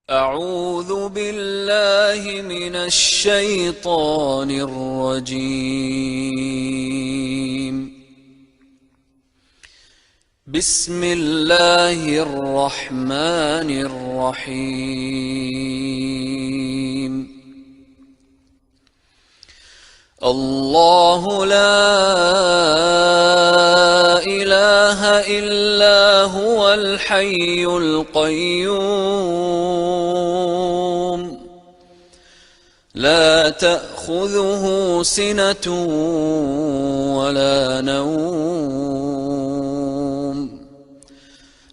أعوذ بالله من الشيطان الرجيم. بسم الله الرحمن الرحيم. الله لا إله إلا هو الحي القيوم لا تأخذه سنة ولا نوم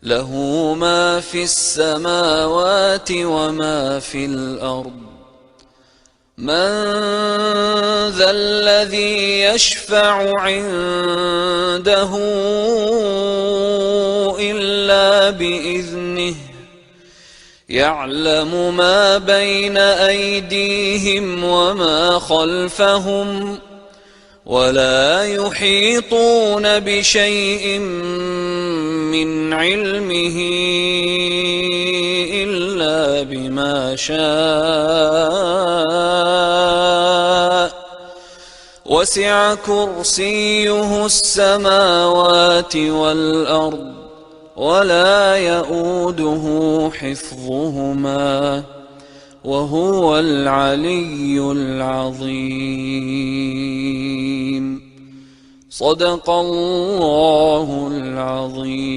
له ما في السماوات وما في الأرض من ذا الذي يشفع عنده إلا بإذنه يعلم ما بين أيديهم وما خلفهم ولا يحيطون بشيء من علمه إلا بما شاء وسع كرسيه السماوات والأرض ولا يؤوده حفظهما وهو العلي العظيم. صدق الله العظيم.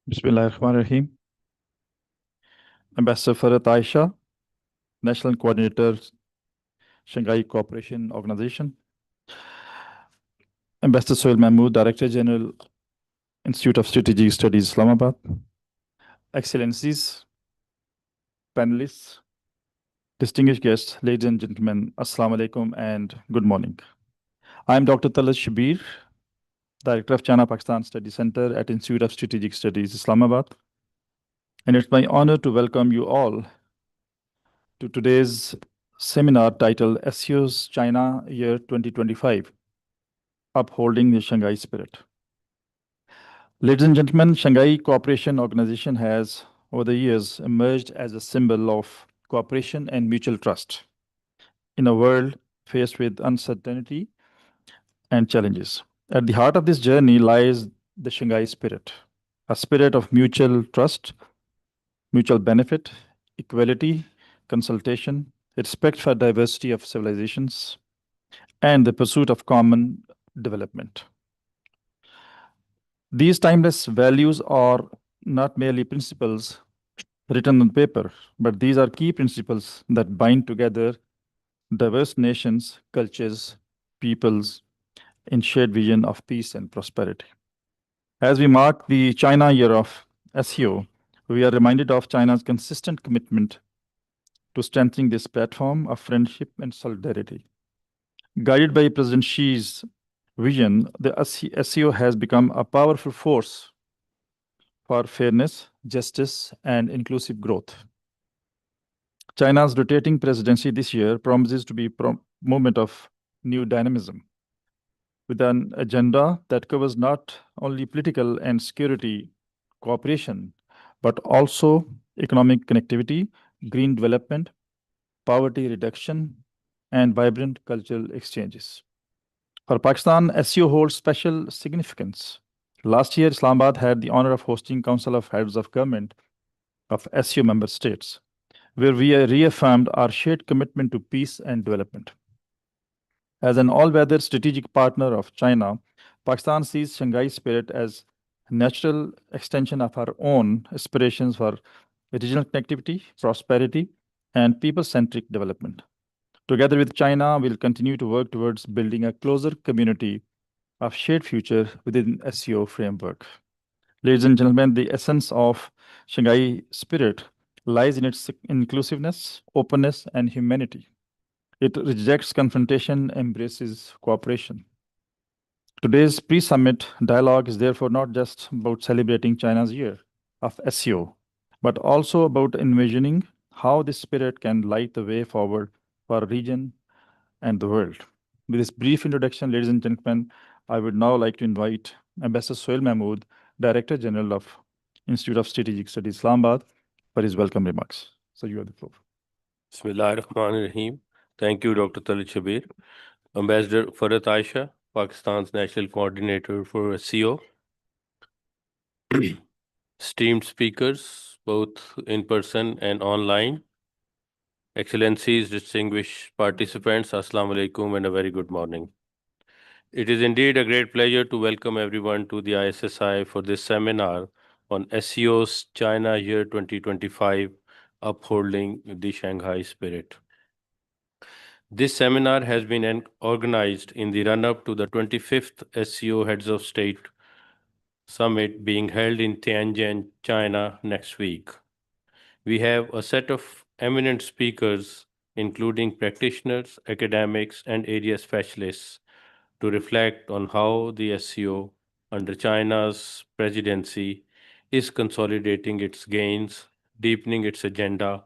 Bismillahirrahmanirrahim. Ambassador Farhat Aisha, National Coordinator, Shanghai Cooperation Organization. Ambassador Sohail Mahmood, Director General, Institute of Strategic Studies, Islamabad. Excellencies, panelists, distinguished guests, ladies and gentlemen, Assalamu alaikum and good morning. I am Dr. Talat Shabir, Director of China-Pakistan Study Center at Institute of Strategic Studies, Islamabad. And it's my honor to welcome you all to today's seminar titled SCO's China Year 2025, Upholding the Shanghai Spirit. Ladies and gentlemen, Shanghai Cooperation Organization has, over the years, emerged as a symbol of cooperation and mutual trust in a world faced with uncertainty and challenges. At the heart of this journey lies the Shanghai spirit, a spirit of mutual trust, mutual benefit, equality, consultation, respect for diversity of civilizations, and the pursuit of common development. These timeless values are not merely principles written on paper, but these are key principles that bind together diverse nations, cultures, peoples in shared vision of peace and prosperity. As we mark the China Year of SCO, we are reminded of China's consistent commitment to strengthening this platform of friendship and solidarity. Guided by President Xi's vision, the SCO has become a powerful force for fairness, justice, and inclusive growth. China's rotating presidency this year promises to be a moment of new dynamism, with an agenda that covers not only political and security cooperation, but also economic connectivity, green development, poverty reduction, and vibrant cultural exchanges. For Pakistan, SCO holds special significance. Last year, Islamabad had the honor of hosting Council of Heads of Government of SCO member states, where we reaffirmed our shared commitment to peace and development. As an all-weather strategic partner of China, Pakistan sees Shanghai spirit as a natural extension of our own aspirations for regional connectivity, prosperity, and people-centric development. Together with China, we'll continue to work towards building a closer community of shared future within SCO framework. Ladies and gentlemen, the essence of Shanghai spirit lies in its inclusiveness, openness, and humanity. It rejects confrontation, embraces cooperation. Today's pre-summit dialogue is therefore not just about celebrating China's year of SCO, but also about envisioning how this spirit can light the way forward for our region and the world. With this brief introduction, ladies and gentlemen, I would now like to invite Ambassador Sohail Mahmood, Director General of Institute of Strategic Studies, Islamabad, for his welcome remarks. So you have the floor. Bismillahirrahmanirrahim. Thank you, Dr. Talit Shabir. Ambassador Farhat Aisha, Pakistan's National Coordinator for SCO. Esteemed speakers, both in person and online. Excellencies, distinguished participants, Assalamu alaikum and a very good morning. It is indeed a great pleasure to welcome everyone to the ISSI for this seminar on SCO's China Year 2025, Upholding the Shanghai Spirit. This seminar has been organized in the run-up to the 25th SCO Heads of State Summit being held in Tianjin, China next week. We have a set of eminent speakers, including practitioners, academics, and area specialists, to reflect on how the SCO, under China's presidency, is consolidating its gains, deepening its agenda,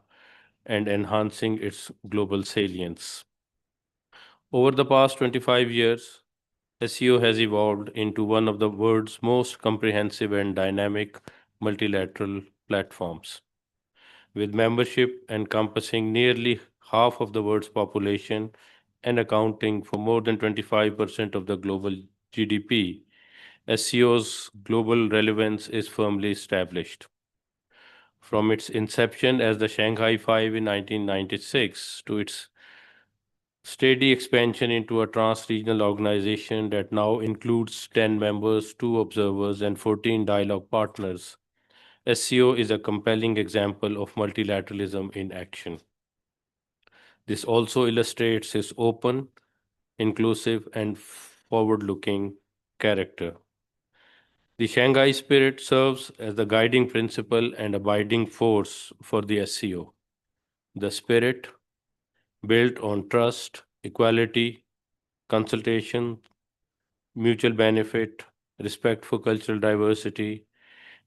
and enhancing its global salience. Over the past 25 years, SCO has evolved into one of the world's most comprehensive and dynamic multilateral platforms. With membership encompassing nearly half of the world's population and accounting for more than 25% of the global GDP, SCO's global relevance is firmly established. From its inception as the Shanghai Five in 1996 to its steady expansion into a trans-regional organization that now includes 10 members, 2 observers, and 14 dialogue partners, SCO is a compelling example of multilateralism in action. This also illustrates its open, inclusive, and forward-looking character. The Shanghai Spirit serves as the guiding principle and abiding force for the SCO. The spirit, built on trust, equality, consultation, mutual benefit, respect for cultural diversity,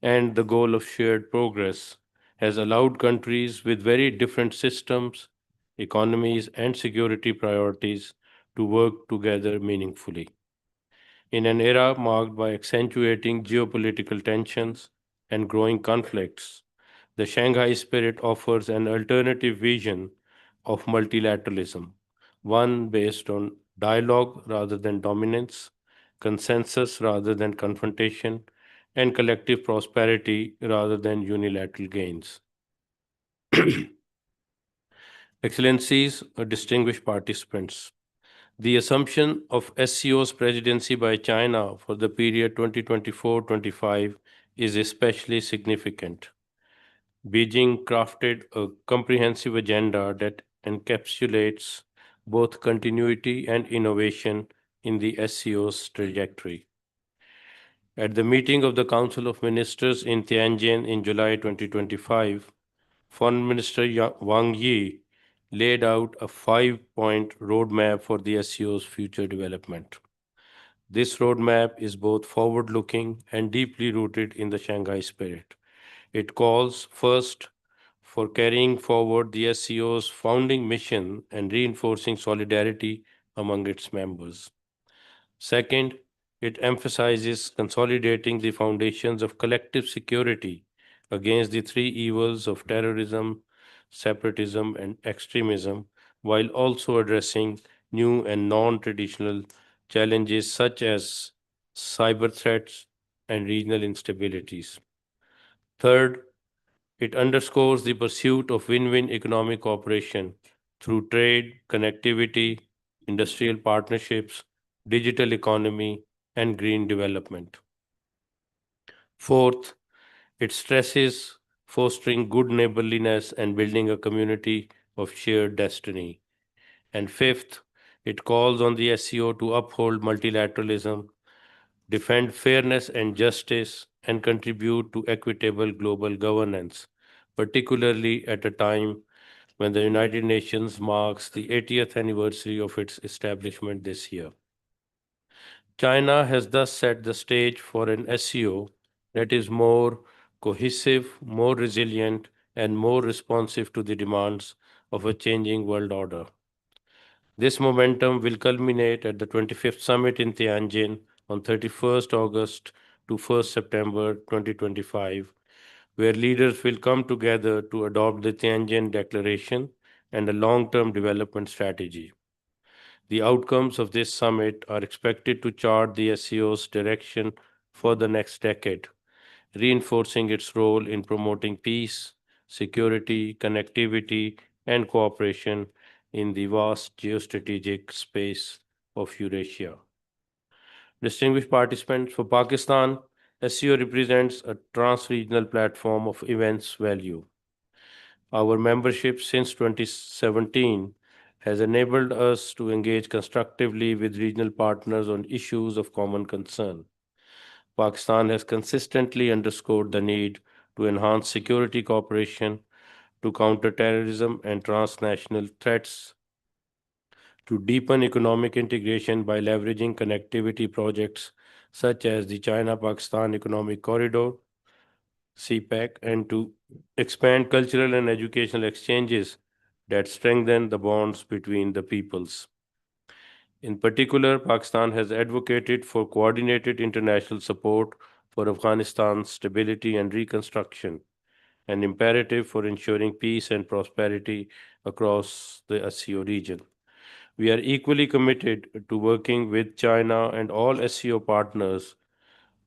and the goal of shared progress, has allowed countries with very different systems, economies, and security priorities to work together meaningfully. In an era marked by accentuating geopolitical tensions and growing conflicts, the Shanghai Spirit offers an alternative vision of multilateralism, one based on dialogue rather than dominance, consensus rather than confrontation, and collective prosperity rather than unilateral gains. Excellencies, distinguished participants, the assumption of SCO's presidency by China for the period 2024-25 is especially significant. Beijing crafted a comprehensive agenda that encapsulates both continuity and innovation in the SCO's trajectory. At the meeting of the Council of Ministers in Tianjin in July 2025, Foreign Minister Wang Yi laid out a 5-point roadmap for the SCO's future development. This roadmap is both forward-looking and deeply rooted in the Shanghai Spirit. It calls, first, for carrying forward the SCO's founding mission and reinforcing solidarity among its members. Second, it emphasizes consolidating the foundations of collective security against the three evils of terrorism, separatism, and extremism, while also addressing new and non-traditional challenges such as cyber threats and regional instabilities. Third, it underscores the pursuit of win-win economic cooperation through trade, connectivity, industrial partnerships, digital economy, and green development. Fourth, it stresses fostering good neighborliness and building a community of shared destiny. And fifth, it calls on the SCO to uphold multilateralism, defend fairness and justice, and contribute to equitable global governance, particularly at a time when the United Nations marks the 80th anniversary of its establishment this year. China has thus set the stage for an SCO that is more cohesive, more resilient, and more responsive to the demands of a changing world order. This momentum will culminate at the 25th summit in Tianjin on 31st August to 1st September 2025, where leaders will come together to adopt the Tianjin Declaration and a long-term development strategy. The outcomes of this summit are expected to chart the SCO's direction for the next decade, reinforcing its role in promoting peace, security, connectivity, and cooperation in the vast geostrategic space of Eurasia. Distinguished participants, for Pakistan, SCO represents a trans-regional platform of immense value. Our membership since 2017 has enabled us to engage constructively with regional partners on issues of common concern. Pakistan has consistently underscored the need to enhance security cooperation, to counter terrorism and transnational threats, to deepen economic integration by leveraging connectivity projects such as the China Pakistan Economic Corridor, CPEC, and to expand cultural and educational exchanges that strengthen the bonds between the peoples. In particular, Pakistan has advocated for coordinated international support for Afghanistan's stability and reconstruction, an imperative for ensuring peace and prosperity across the SCO region. We are equally committed to working with China and all SCO partners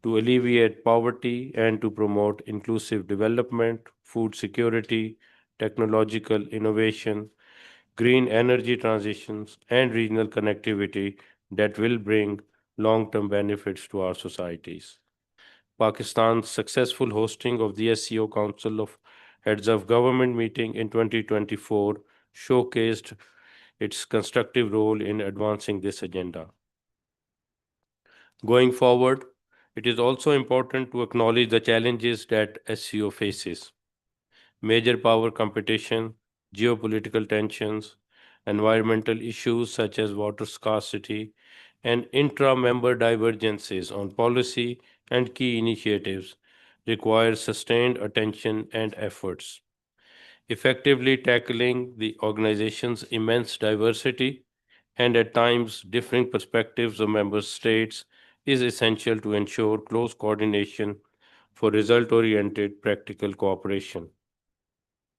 to alleviate poverty and to promote inclusive development, food security, technological innovation, green energy transitions, and regional connectivity that will bring long term benefits to our societies. Pakistan's successful hosting of the SCO Council of Heads of Government meeting in 2024 showcased its constructive role in advancing this agenda. Going forward, it is also important to acknowledge the challenges that SCO faces. Major power competition, geopolitical tensions, environmental issues such as water scarcity, and intra member divergences on policy and key initiatives require sustained attention and efforts. Effectively tackling the organization's immense diversity and at times differing perspectives of member states is essential to ensure close coordination for result oriented practical cooperation.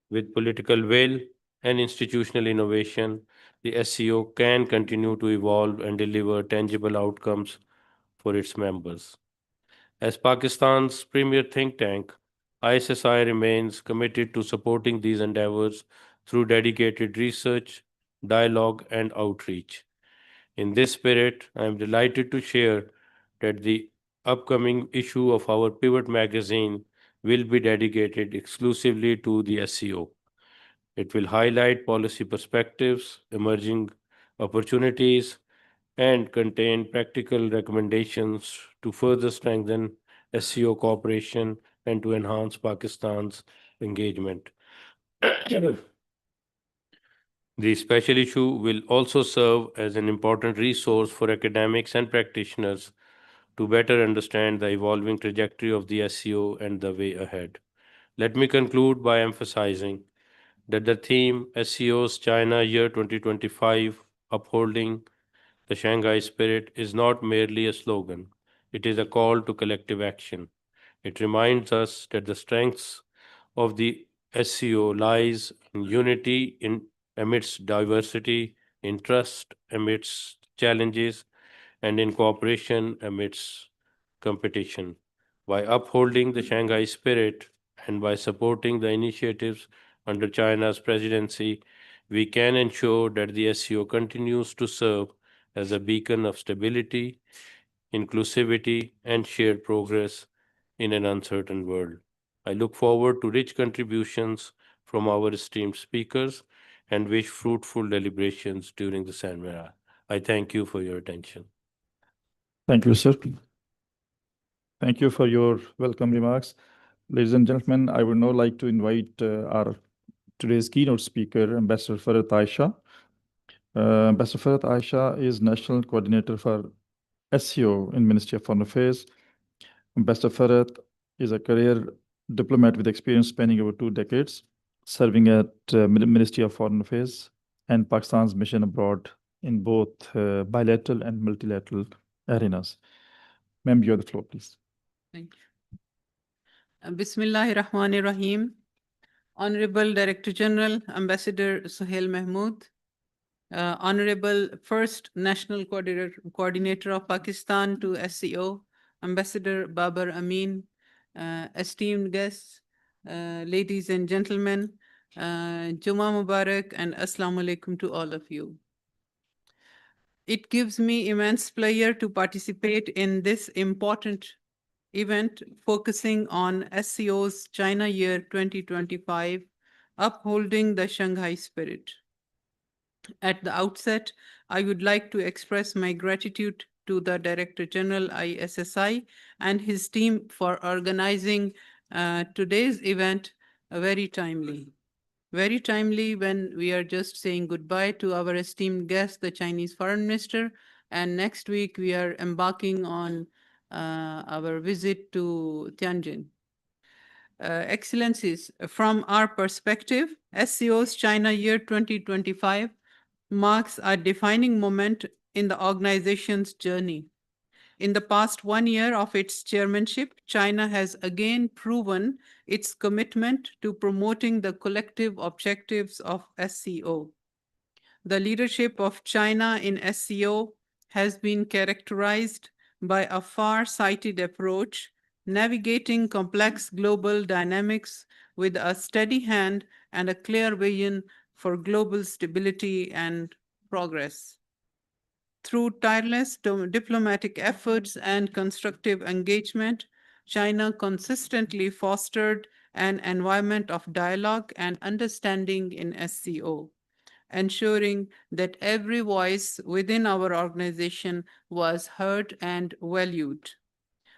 With political will and institutional innovation, the SCO can continue to evolve and deliver tangible outcomes for its members. As Pakistan's premier think tank, ISSI remains committed to supporting these endeavors through dedicated research, dialogue, and outreach. In this spirit, I am delighted to share that the upcoming issue of our Pivot magazine will be dedicated exclusively to the SCO. It will highlight policy perspectives, emerging opportunities, and contain practical recommendations to further strengthen SCO cooperation and to enhance Pakistan's engagement. The special issue will also serve as an important resource for academics and practitioners to better understand the evolving trajectory of the SCO and the way ahead. Let me conclude by emphasizing that the theme SCO's China Year 2025, Upholding the Shanghai Spirit, is not merely a slogan, it is a call to collective action. It reminds us that the strengths of the SCO lies in unity amidst diversity, in trust amidst challenges, and in cooperation amidst competition. By upholding the Shanghai spirit and by supporting the initiatives under China's presidency, we can ensure that the SCO continues to serve as a beacon of stability, inclusivity, and shared progress in an uncertain world. I look forward to rich contributions from our esteemed speakers and wish fruitful deliberations during the seminar. I thank you for your attention. Thank you, sir. Thank you for your welcome remarks. Ladies and gentlemen, I would now like to invite our today's keynote speaker, Ambassador Farhat Aisha. Ambassador Farhat Aisha is National Coordinator for SCO in Ministry of Foreign Affairs. Ambassador Farhat is a career diplomat with experience spanning over 2 decades, serving at Ministry of Foreign Affairs and Pakistan's mission abroad in both bilateral and multilateral arenas. Ma'am, you have the floor, please. Thank you. Bismillahirrahmanirrahim. Honorable Director General, Ambassador Suhail Mahmood, Honorable First National Coordinator of Pakistan to SCO, Ambassador Babar Amin, esteemed guests, ladies and gentlemen, Juma Mubarak and Assalamu alaikum to all of you. It gives me immense pleasure to participate in this important event focusing on SCO's China Year 2025, Upholding the Shanghai Spirit. At the outset, I would like to express my gratitude to the Director General ISSI and his team for organizing today's event very timely. Very timely when we are just saying goodbye to our esteemed guest, the Chinese Foreign Minister, and next week we are embarking on our visit to Tianjin. Excellencies, from our perspective, SCO's China Year 2025 marks a defining moment in the organization's journey. In the past 1 year of its chairmanship, China has again proven its commitment to promoting the collective objectives of SCO. The leadership of China in SCO has been characterized by a far-sighted approach, navigating complex global dynamics with a steady hand and a clear vision for global stability and progress. Through tireless diplomatic efforts and constructive engagement, China consistently fostered an environment of dialogue and understanding in SCO, ensuring that every voice within our organization was heard and valued.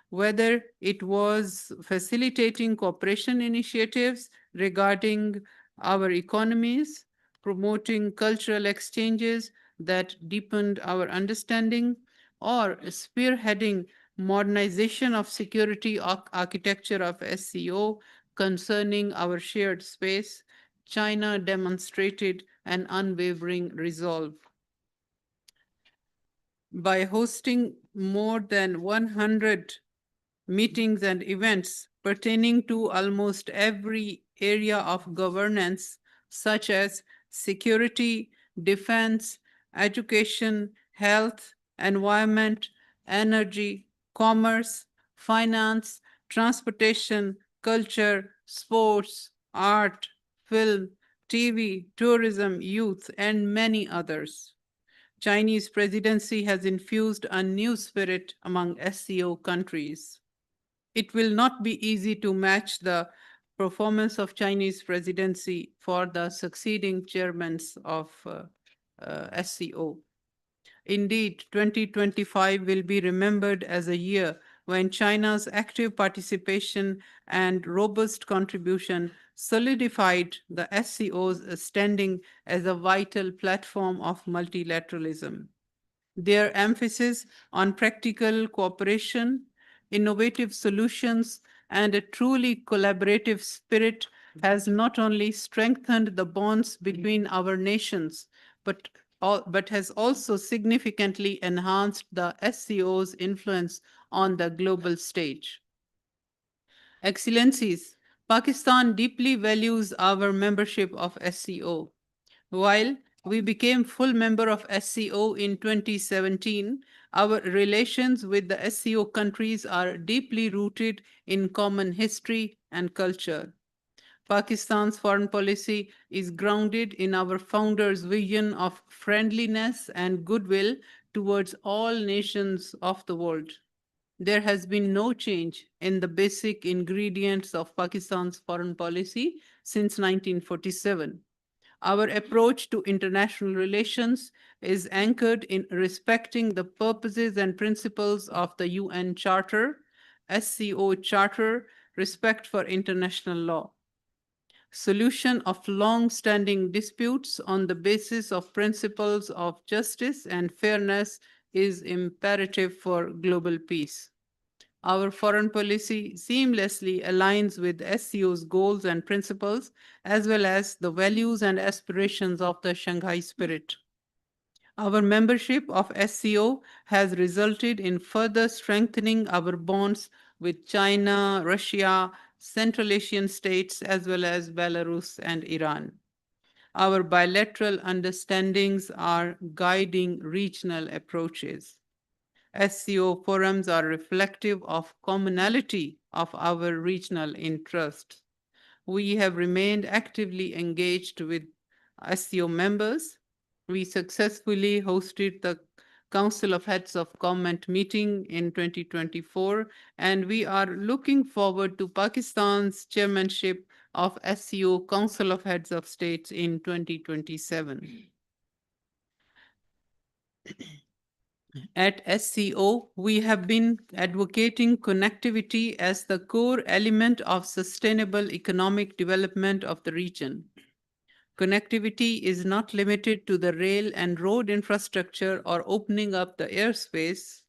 Whether it was facilitating cooperation initiatives regarding our economies, promoting cultural exchanges that deepened our understanding, or spearheading modernization of security architecture of SCO concerning our shared space, China demonstrated an unwavering resolve. By hosting more than 100 meetings and events pertaining to almost every area of governance, such as security, defense, education, health, environment, energy, commerce, finance, transportation, culture, sports, art, film, TV, tourism, youth, and many others. Chinese presidency has infused a new spirit among SCO countries. It will not be easy to match the performance of Chinese presidency for the succeeding chairmen of SCO. Indeed, 2025 will be remembered as a year when China's active participation and robust contribution solidified the SCO's standing as a vital platform of multilateralism. Their emphasis on practical cooperation, innovative solutions, and a truly collaborative spirit has not only strengthened the bonds between our nations, but has also significantly enhanced the SCO's influence on the global stage. Excellencies, Pakistan deeply values our membership of SCO. While we became full member of SCO in 2017, our relations with the SCO countries are deeply rooted in common history and culture. Pakistan's foreign policy is grounded in our founders' vision of friendliness and goodwill towards all nations of the world. There has been no change in the basic ingredients of Pakistan's foreign policy since 1947. Our approach to international relations is anchored in respecting the purposes and principles of the UN Charter, SCO Charter, respect for international law. Solution of long-standing disputes on the basis of principles of justice and fairness is imperative for global peace. Our foreign policy seamlessly aligns with SCO's goals and principles, as well as the values and aspirations of the Shanghai Spirit. Our membership of SCO has resulted in further strengthening our bonds with China, Russia, Central Asian states, as well as Belarus and Iran. Our bilateral understandings are guiding regional approaches. SCO forums are reflective of commonality of our regional interests. We have remained actively engaged with SCO members. We successfully hosted the Council of Heads of Government meeting in 2024, and we are looking forward to Pakistan's chairmanship of SCO Council of Heads of States in 2027. At SCO, we have been advocating connectivity as the core element of sustainable economic development of the region. Connectivity is not limited to the rail and road infrastructure or opening up the airspace.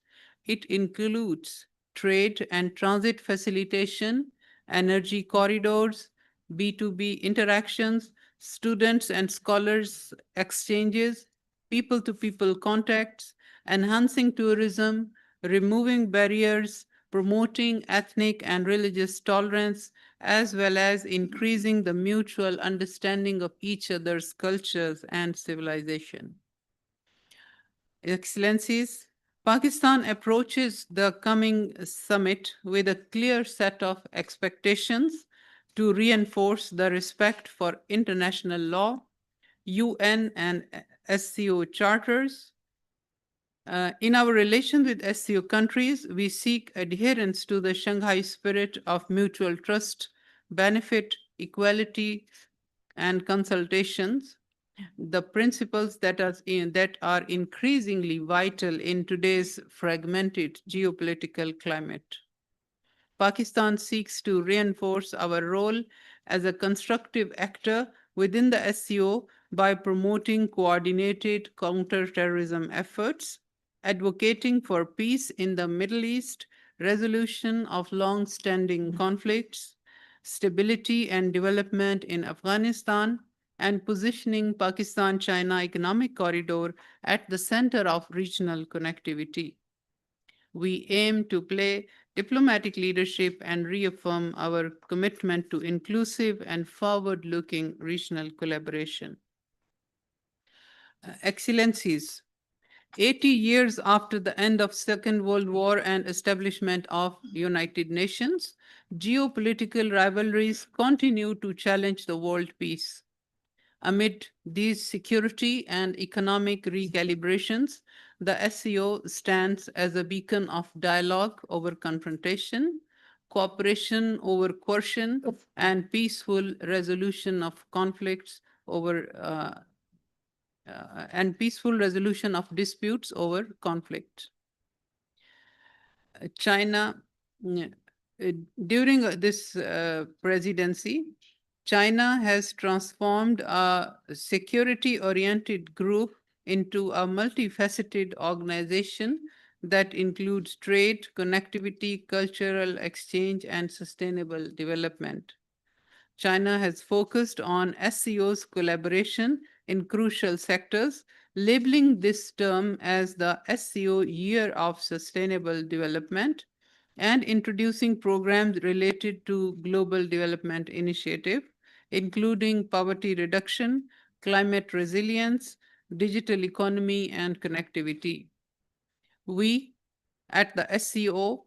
It includes trade and transit facilitation, energy corridors, B2B interactions, students and scholars exchanges, people-to-people contacts, enhancing tourism, removing barriers, promoting ethnic and religious tolerance, as well as increasing the mutual understanding of each other's cultures and civilization. Excellencies, Pakistan approaches the coming summit with a clear set of expectations to reinforce the respect for international law, UN and SCO charters. In our relations with SCO countries, we seek adherence to the Shanghai spirit of mutual trust, benefit, equality, and consultations, the principles that are increasingly vital in today's fragmented geopolitical climate. Pakistan seeks to reinforce our role as a constructive actor within the SCO by promoting coordinated counterterrorism efforts, advocating for peace in the Middle East, resolution of long-standing conflicts, stability and development in Afghanistan, and positioning Pakistan-China economic corridor at the center of regional connectivity. We aim to play diplomatic leadership and reaffirm our commitment to inclusive and forward-looking regional collaboration. Excellencies, 80 years after the end of Second World War and establishment of United Nations, geopolitical rivalries continue to challenge the world peace. Amid these security and economic recalibrations, the SCO stands as a beacon of dialogue over confrontation, cooperation over coercion, and peaceful resolution of conflicts over and peaceful resolution of disputes over conflict. China, during this presidency, China has transformed a security-oriented group into a multifaceted organization that includes trade, connectivity, cultural exchange, and sustainable development. China has focused on SCO's collaboration in crucial sectors, labeling this term as the SCO Year of Sustainable Development and introducing programs related to Global Development Initiative, including poverty reduction, climate resilience, digital economy, and connectivity. We at the SCO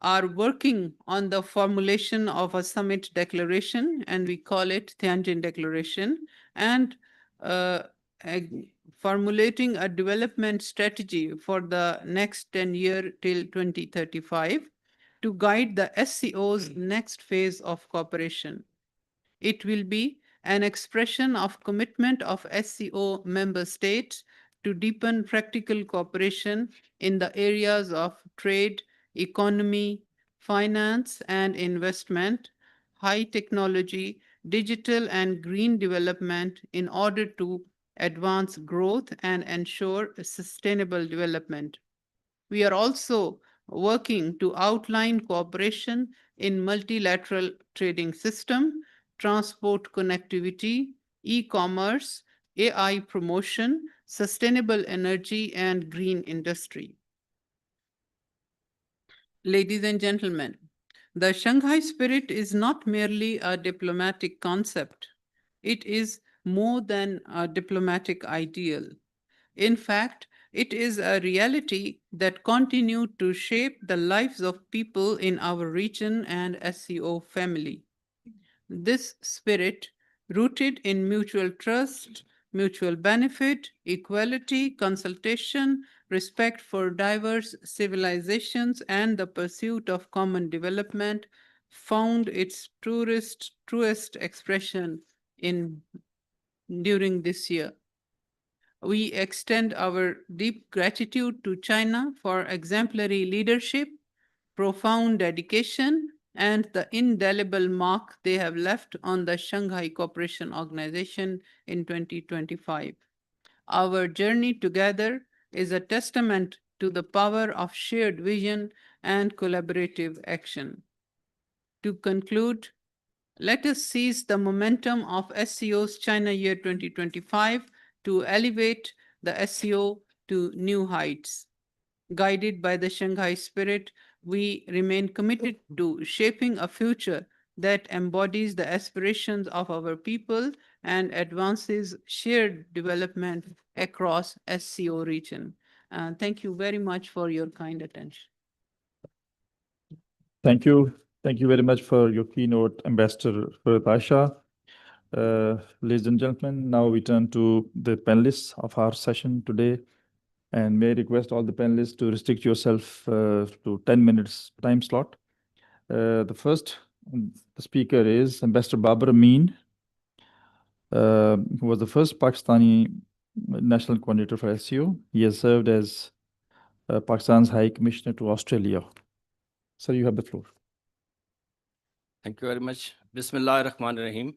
are working on the formulation of a summit declaration, and we call it Tianjin Declaration, and formulating a development strategy for the next 10 years till 2035 to guide the SCO's next phase of cooperation. It will be an expression of commitment of SCO member states to deepen practical cooperation in the areas of trade, economy, finance and investment, high technology, digital and green development in order to advance growth and ensure sustainable development. We are also working to outline cooperation in multilateral trading system, transport connectivity, e-commerce, AI promotion, sustainable energy, and green industry. Ladies and gentlemen, the Shanghai spirit is not merely a diplomatic concept. It is more than a diplomatic ideal. In fact, it is a reality that continues to shape the lives of people in our region and SCO family. This spirit, rooted in mutual trust, mutual benefit, equality, consultation, respect for diverse civilizations, and the pursuit of common development, found its truest expression in during this year. We extend our deep gratitude to China for exemplary leadership, profound dedication, and the indelible mark they have left on the Shanghai Cooperation Organization in 2025. Our journey together is a testament to the power of shared vision and collaborative action. To conclude, let us seize the momentum of SCO's China Year 2025 to elevate the SCO to new heights. Guided by the Shanghai spirit, we remain committed to shaping a future that embodies the aspirations of our people and advances shared development across SCO region. Thank you very much for your kind attention. Thank you. Thank you very much for your keynote, Ambassador Tasha. Ladies and gentlemen, now we turn to the panelists of our session today. And may I request all the panelists to restrict yourself to 10 minutes time slot. The first speaker is Ambassador Babar Amin, who was the first Pakistani National Coordinator for SCO. He has served as Pakistan's High Commissioner to Australia. Sir, you have the floor. Thank you very much. Bismillah ar-Rahman ar-Rahim.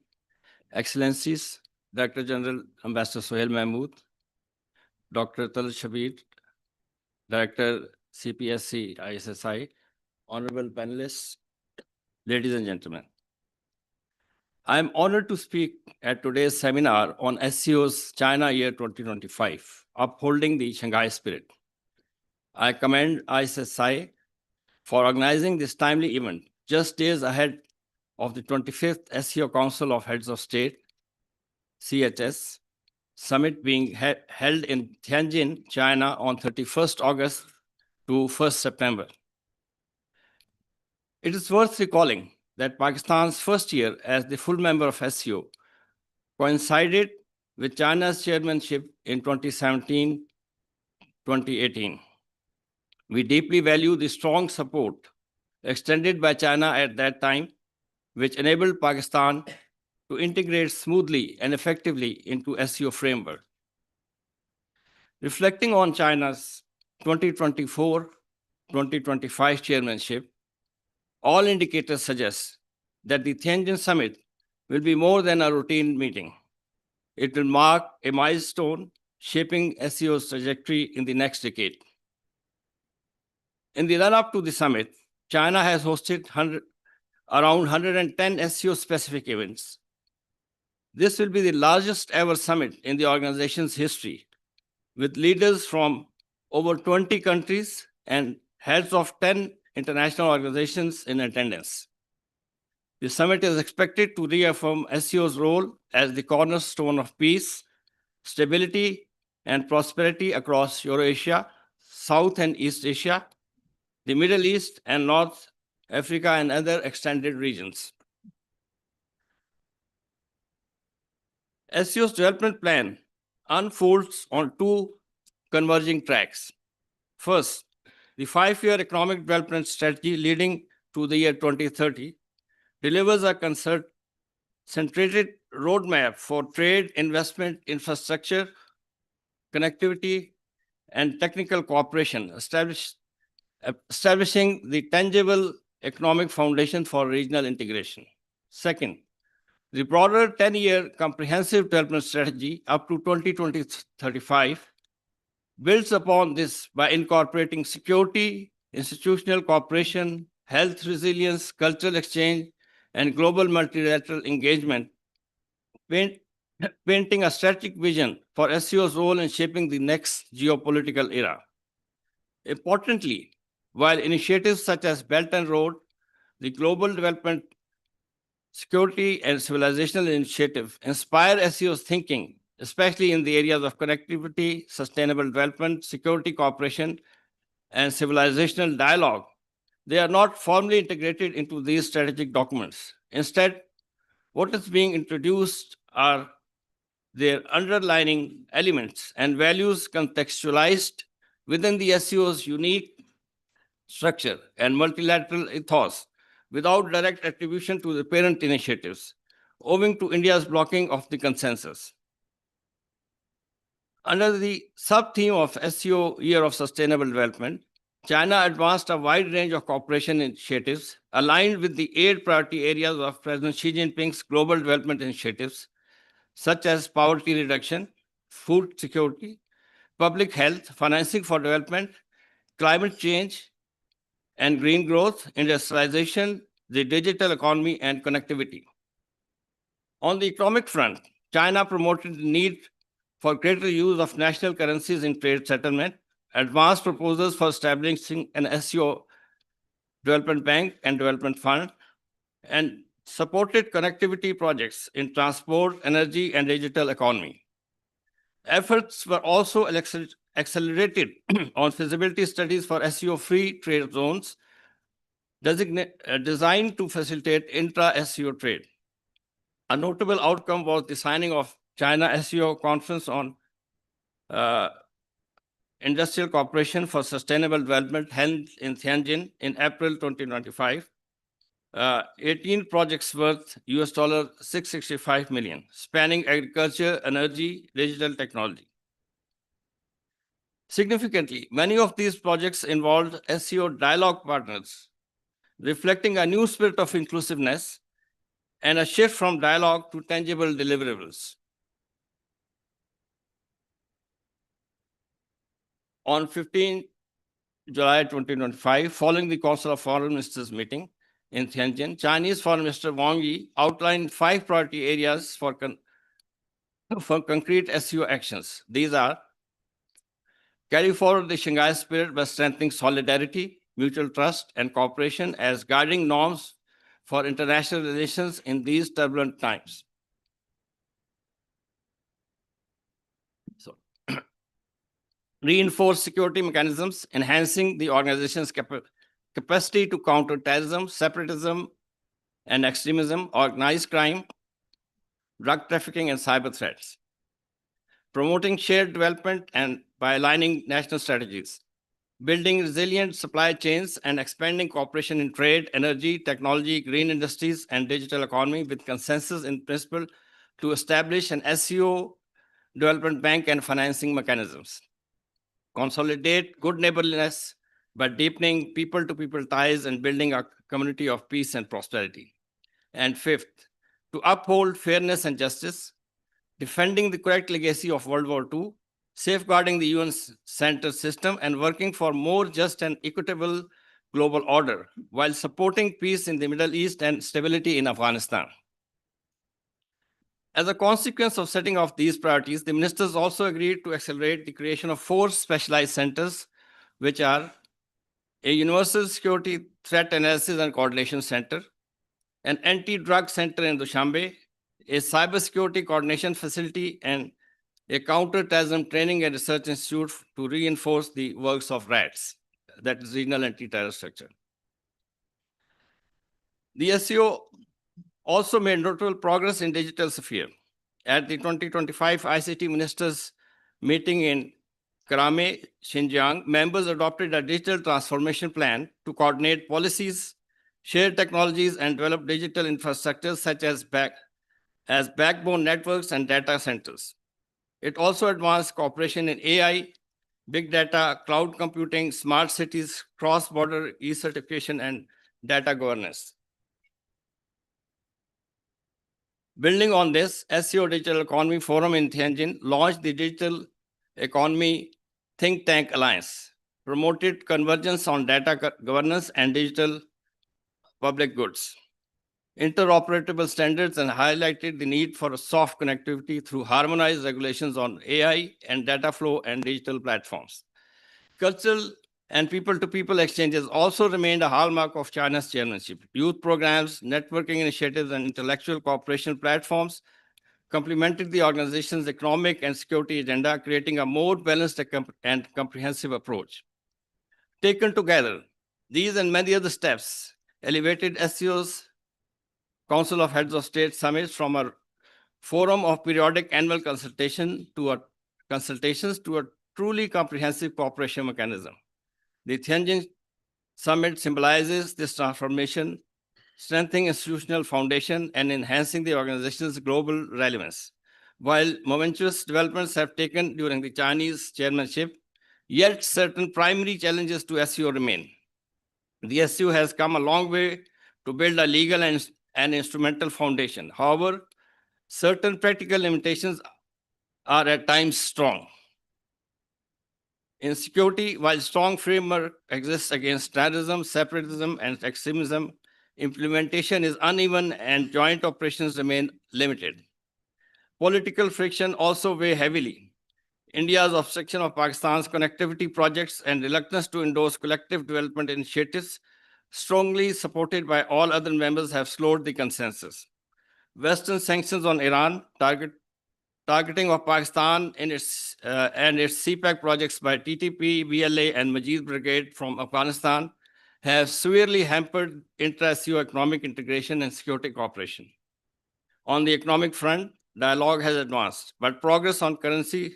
Excellencies, Director General Ambassador Sohail Mahmood, Dr. Tal Shabir, Director CPSC ISSI, honorable panelists, ladies and gentlemen. I am honored to speak at today's seminar on SCO's China Year 2025, Upholding the Shanghai Spirit. I commend ISSI for organizing this timely event just days ahead of the 25th SCO Council of Heads of State, CHS, summit being held in Tianjin, China on 31st August to 1st September. It is worth recalling that Pakistan's first year as the full member of SCO coincided with China's chairmanship in 2017-2018. We deeply value the strong support extended by China at that time, which enabled Pakistan to integrate smoothly and effectively into SCO framework. Reflecting on China's 2024-2025 chairmanship, all indicators suggest that the Tianjin summit will be more than a routine meeting. It will mark a milestone shaping SCO's trajectory in the next decade. In the run-up to the summit, China has hosted around 110 SCO-specific events. This will be the largest ever summit in the organization's history, with leaders from over 20 countries and heads of 10 international organizations in attendance. The summit is expected to reaffirm SCO's role as the cornerstone of peace, stability, and prosperity across Eurasia, South and East Asia, the Middle East, and North Africa, and other extended regions. SCO's development plan unfolds on two converging tracks. First, the 5-year economic development strategy leading to the year 2030 delivers a concentrated roadmap for trade, investment, infrastructure, connectivity, and technical cooperation, establishing the tangible economic foundation for regional integration. Second, the broader 10-year comprehensive development strategy up to 2035 builds upon this by incorporating security, institutional cooperation, health resilience, cultural exchange, and global multilateral engagement, painting a strategic vision for SCO's role in shaping the next geopolitical era. Importantly, while initiatives such as Belt and Road, the Global Development, Security and Civilizational Initiative inspire SCO's thinking, especially in the areas of connectivity, sustainable development, security cooperation, and civilizational dialogue, they are not formally integrated into these strategic documents. Instead, what is being introduced are their underlying elements and values contextualized within the SCO's unique structure and multilateral ethos without direct attribution to the parent initiatives, owing to India's blocking of the consensus. Under the sub-theme of SCO Year of Sustainable Development, China advanced a wide range of cooperation initiatives aligned with the 8 priority areas of President Xi Jinping's global development initiatives, such as poverty reduction, food security, public health, financing for development, climate change, and green growth, industrialization, the digital economy, and connectivity. On the economic front, China promoted the need for greater use of national currencies in trade settlement, advanced proposals for establishing an SCO development bank and development fund, and supported connectivity projects in transport, energy, and digital economy. Efforts were also accelerated on feasibility studies for SCO-free trade zones designed to facilitate intra-SCO trade. A notable outcome was the signing of China SCO Conference on Industrial Cooperation for Sustainable Development held in Tianjin in April 2025. 18 projects worth $665 million, spanning agriculture, energy, digital technology. Significantly, many of these projects involved SCO dialogue partners, reflecting a new spirit of inclusiveness and a shift from dialogue to tangible deliverables. On 15 July 2025, following the Council of Foreign Ministers meeting in Tianjin, Chinese Foreign Minister Wang Yi outlined 5 priority areas for concrete SCO actions. These are: carry forward the Shanghai spirit by strengthening solidarity, mutual trust, and cooperation as guiding norms for international relations in these turbulent times. Reinforce security mechanisms, enhancing the organization's capacity to counter terrorism, separatism, and extremism, organized crime, drug trafficking, and cyber threats. Promoting shared development and by aligning national strategies. Building resilient supply chains and expanding cooperation in trade, energy, technology, green industries, and digital economy with consensus in principle to establish an SCO development bank and financing mechanisms. Consolidate good neighborliness by deepening people-to-people ties and building a community of peace and prosperity. And 5th, to uphold fairness and justice, defending the correct legacy of World War II, safeguarding the UN-centered system, and working for more just and equitable global order, while supporting peace in the Middle East and stability in Afghanistan. As a consequence of setting off these priorities, the ministers also agreed to accelerate the creation of 4 specialized centers, which are a Universal Security Threat Analysis and Coordination Center, an Anti-Drug Center in Dushanbe, a Cybersecurity Coordination Facility, and a Counter-Terrorism Training and Research Institute to reinforce the works of RATS, that is Regional Anti-Terror Structure. The SCO also made notable progress in digital sphere. At the 2025 ICT Ministers meeting in Karame, Xinjiang, members adopted a digital transformation plan to coordinate policies, share technologies, and develop digital infrastructures such as backbone networks and data centers. It also advanced cooperation in AI, big data, cloud computing, smart cities, cross-border e-certification, and data governance. Building on this, SCO Digital Economy Forum in Tianjin launched the Digital Economy Think Tank Alliance, promoted convergence on data governance and digital public goods. interoperable standards and highlighted the need for a soft connectivity through harmonized regulations on AI and data flow and digital platforms. Cultural and people-to-people exchanges also remained a hallmark of China's chairmanship. Youth programs, networking initiatives, and intellectual cooperation platforms complemented the organization's economic and security agenda, creating a more balanced and comprehensive approach. Taken together, these and many other steps elevated SCO's Council of Heads of State summits from a forum of periodic annual consultations to a truly comprehensive cooperation mechanism. The Tianjin Summit symbolizes this transformation, strengthening institutional foundation and enhancing the organization's global relevance. While momentous developments have taken during the Chinese chairmanship, yet certain primary challenges to SCO remain. The SCO has come a long way to build a legal and instrumental foundation. However, certain practical limitations are at times strong. In security, while strong framework exists against terrorism, separatism, and extremism, implementation is uneven and joint operations remain limited. Political friction also weigh heavily. India's obstruction of Pakistan's connectivity projects and reluctance to endorse collective development initiatives, strongly supported by all other members, have slowed the consensus. Western sanctions on Iran, targeting of Pakistan and its CPEC projects by TTP, BLA, and Majid Brigade from Afghanistan have severely hampered intra-SCO economic integration and security cooperation. On the economic front, dialogue has advanced, but progress on currency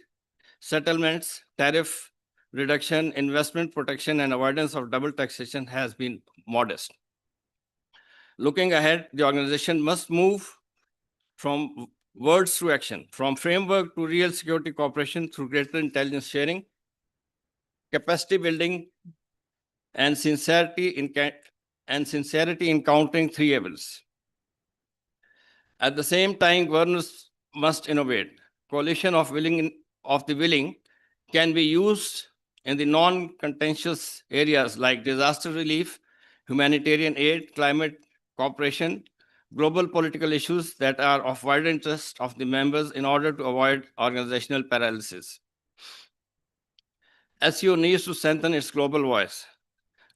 settlements, tariff reduction, investment protection, and avoidance of double taxation has been modest. Looking ahead, the organization must move from words to action, from framework to real security cooperation through greater intelligence sharing, capacity building, and sincerity in countering three evils. At the same time, governments must innovate. Coalition of the willing can be used in the non-contentious areas like disaster relief, humanitarian aid, climate cooperation, global political issues that are of wider interest of the members in order to avoid organizational paralysis. SCO needs to strengthen its global voice.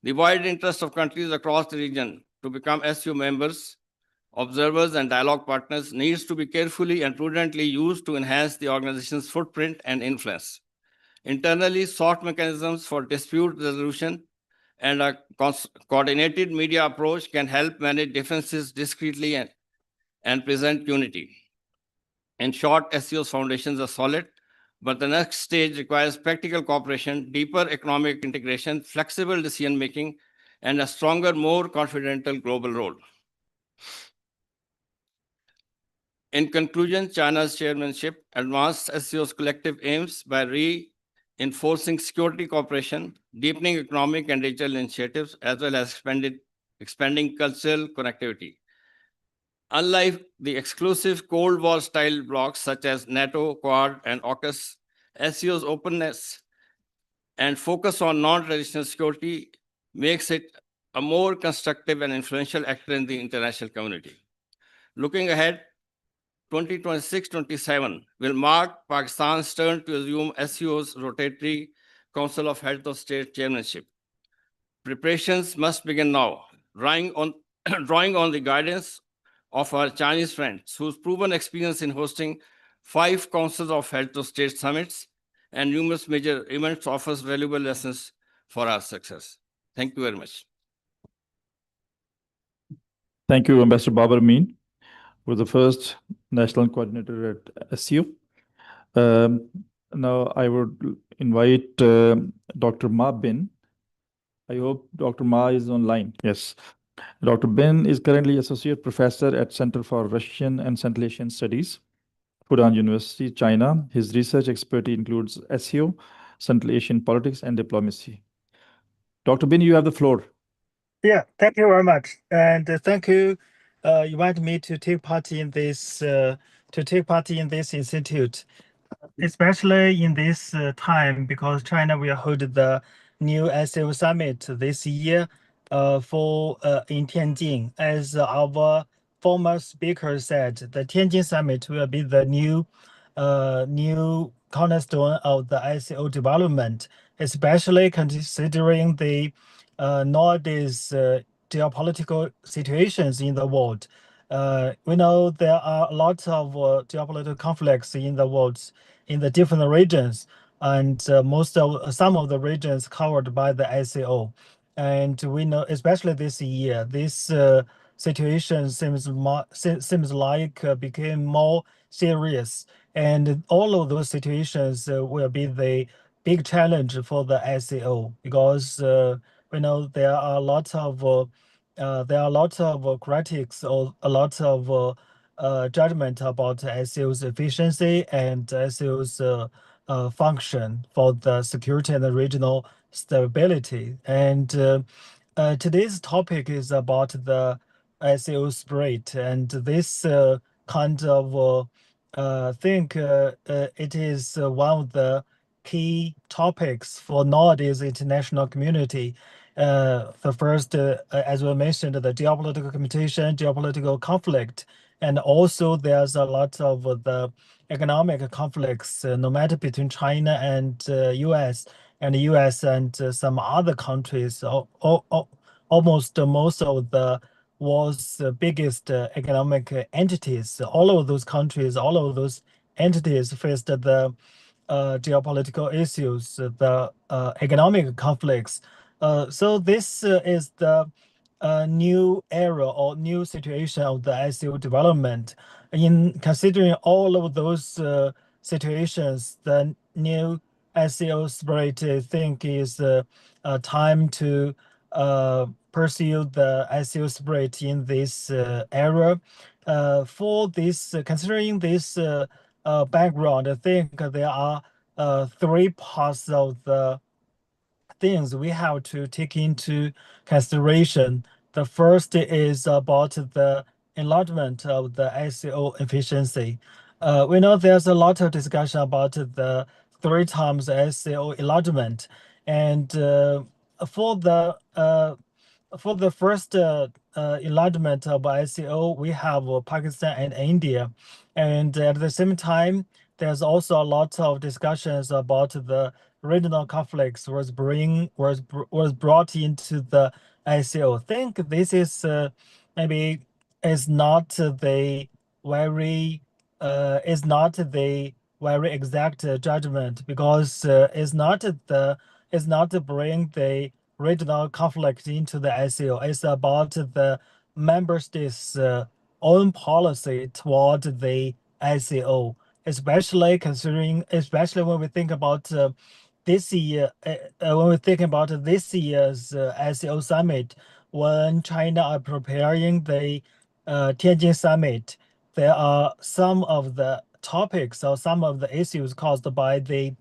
The wide interest of countries across the region to become SCO members, observers, and dialogue partners needs to be carefully and prudently used to enhance the organization's footprint and influence. Internally, soft mechanisms for dispute resolution and a coordinated media approach can help manage differences discreetly and present unity. In short, SCO's foundations are solid, but the next stage requires practical cooperation, deeper economic integration, flexible decision-making, and a stronger, more confidential global role. In conclusion, China's chairmanship advanced SCO's collective aims by reinforcing security cooperation, deepening economic and digital initiatives, as well as expanding cultural connectivity. Unlike the exclusive Cold War-style blocs such as NATO, Quad, and AUKUS, SCO's openness and focus on non-traditional security makes it a more constructive and influential actor in the international community. Looking ahead, 2026-27 will mark Pakistan's turn to assume SCO's rotatory Council of Heads of State chairmanship. Preparations must begin now, drawing on the guidance of our Chinese friends, whose proven experience in hosting 5 Councils of Heads of State summits and numerous major events offers valuable lessons for our success. Thank you very much. Thank you, Ambassador Babar Amin, who was the first national coordinator at SCO. Now I would invite Dr. Ma Bin. I hope Dr. Ma is online. Yes. Dr. Bin is currently Associate Professor at Center for Russian and Central Asian Studies, Fudan University, China. His research expertise includes SCO, Central Asian politics, and diplomacy. Dr. Bin, you have the floor. Yeah, thank you very much, and thank you. You invited me to take part in this institute, especially in this time because China will hold the new SCO summit this year in Tianjin as our former speaker said, the Tianjin summit will be the new cornerstone of the SCO development, especially considering the nowadays geopolitical situations in the world. We know there are lots of geopolitical conflicts in the world, in the different regions, and some of the regions covered by the SCO. And we know, especially this year, this situation seems like became more serious, and all of those situations will be the big challenge for the SCO, because we know there are lots of critics or a lot of judgment about SCO's efficiency and SCO's function for the security and the regional stability. And today's topic is about the SCO spirit, and this kind of think it is one of the key topics for nowadays international community. The first, as we mentioned, the geopolitical competition, geopolitical conflict, and also there's a lot of the economic conflicts, no matter between China and US, and the US and some other countries. Almost most of the world's biggest economic entities, all of those countries, all of those entities faced the geopolitical issues, the economic conflicts. So this is the new era or new situation of the SCO development. In considering all of those situations, the new SCO spirit, I think, is time to pursue the SCO spirit in this era. For this, considering this background, I think there are three parts of the things we have to take into consideration. The first is about the enlargement of the SCO efficiency. We know there's a lot of discussion about the 3 times SCO enlargement, and for the first enlargement of SCO, we have Pakistan and India, and at the same time, there's also a lot of discussions about the regional conflicts was brought into the SCO. I think this is maybe is not the very exact judgment, because it's not to bring the regional conflict into the SCO. It's about the member states' own policy toward the SCO, especially when we think about this year, when we think about this year's SCO summit, when China are preparing the Tianjin summit, there are some of the topics or some of the issues caused by the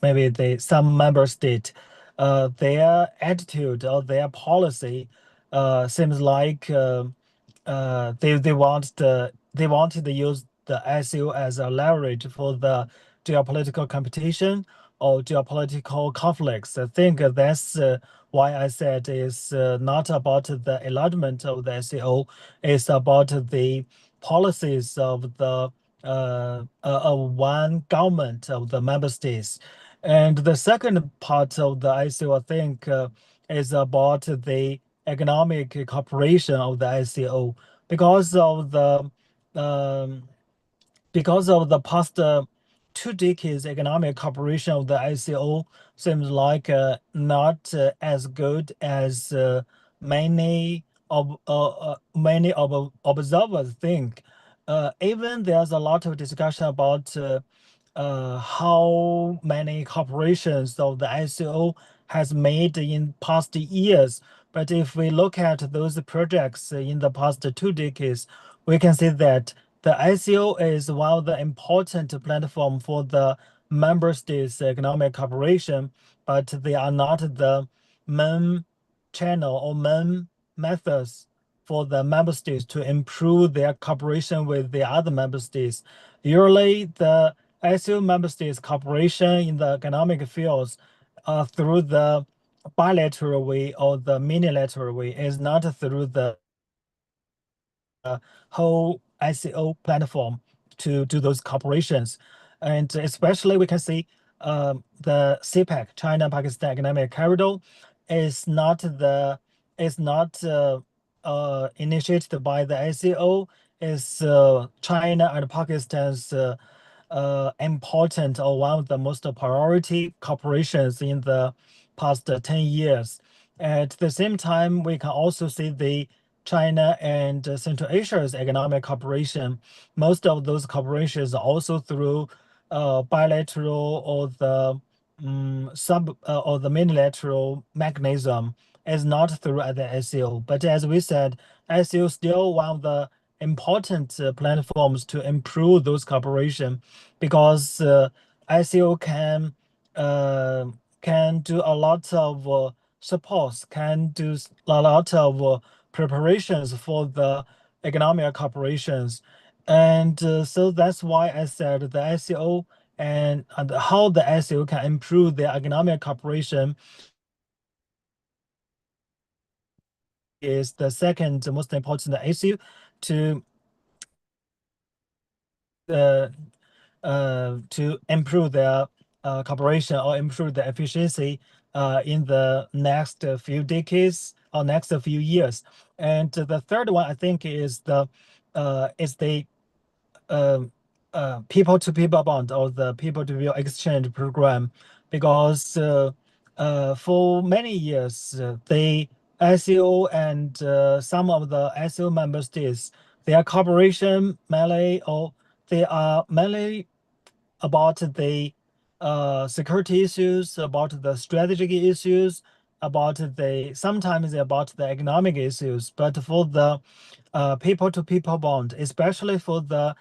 maybe some member state, their attitude or their policy seems like they wanted to use the SCO as a leverage for the geopolitical competition or geopolitical conflicts. I think that's why I said it's not about the enlargement of the SCO, it's about the policies of the one government of the member states. And the second part of the SCO, I think, is about the economic cooperation of the SCO, because of the past 2 decades economic cooperation of the SCO seems like not as good as many of observers think. Even there's a lot of discussion about how many corporations of the SCO has made in past years. But if we look at those projects in the past 2 decades, we can see that the SCO is one of the important platform for the member states' economic cooperation, but they are not the main channel or main methods for the member states to improve their cooperation with the other member states. Usually, the SCO member states cooperation in the economic fields through the bilateral way or the minilateral way, is not through the whole SCO platform to do those corporations. And especially we can see the CPEC, China-Pakistan Economic Corridor, is not initiated by the SCO. Is China and Pakistan's important or one of the most priority corporations in the past 10 years. At the same time, we can also see the China and Central Asia's economic cooperation. Most of those corporations are also through bilateral or the or the minilateral mechanism, is not through the SCO. But as we said, SCO is still one of the important platforms to improve those cooperation, because SCO can do a lot of supports, can do a lot of preparations for the economic corporations. And so that's why I said the SCO and how the SCO can improve the economic cooperation is the second most important issue to improve their cooperation or improve the efficiency in the next few decades or next few years. And the third one, I think, is the people-to-people bond or the people-to-people exchange program, because for many years the SCO and some of the SCO member states, their cooperation mainly they are mainly about the security issues, about the strategic issues, sometimes about the economic issues. But for the people-to-people bond, especially for the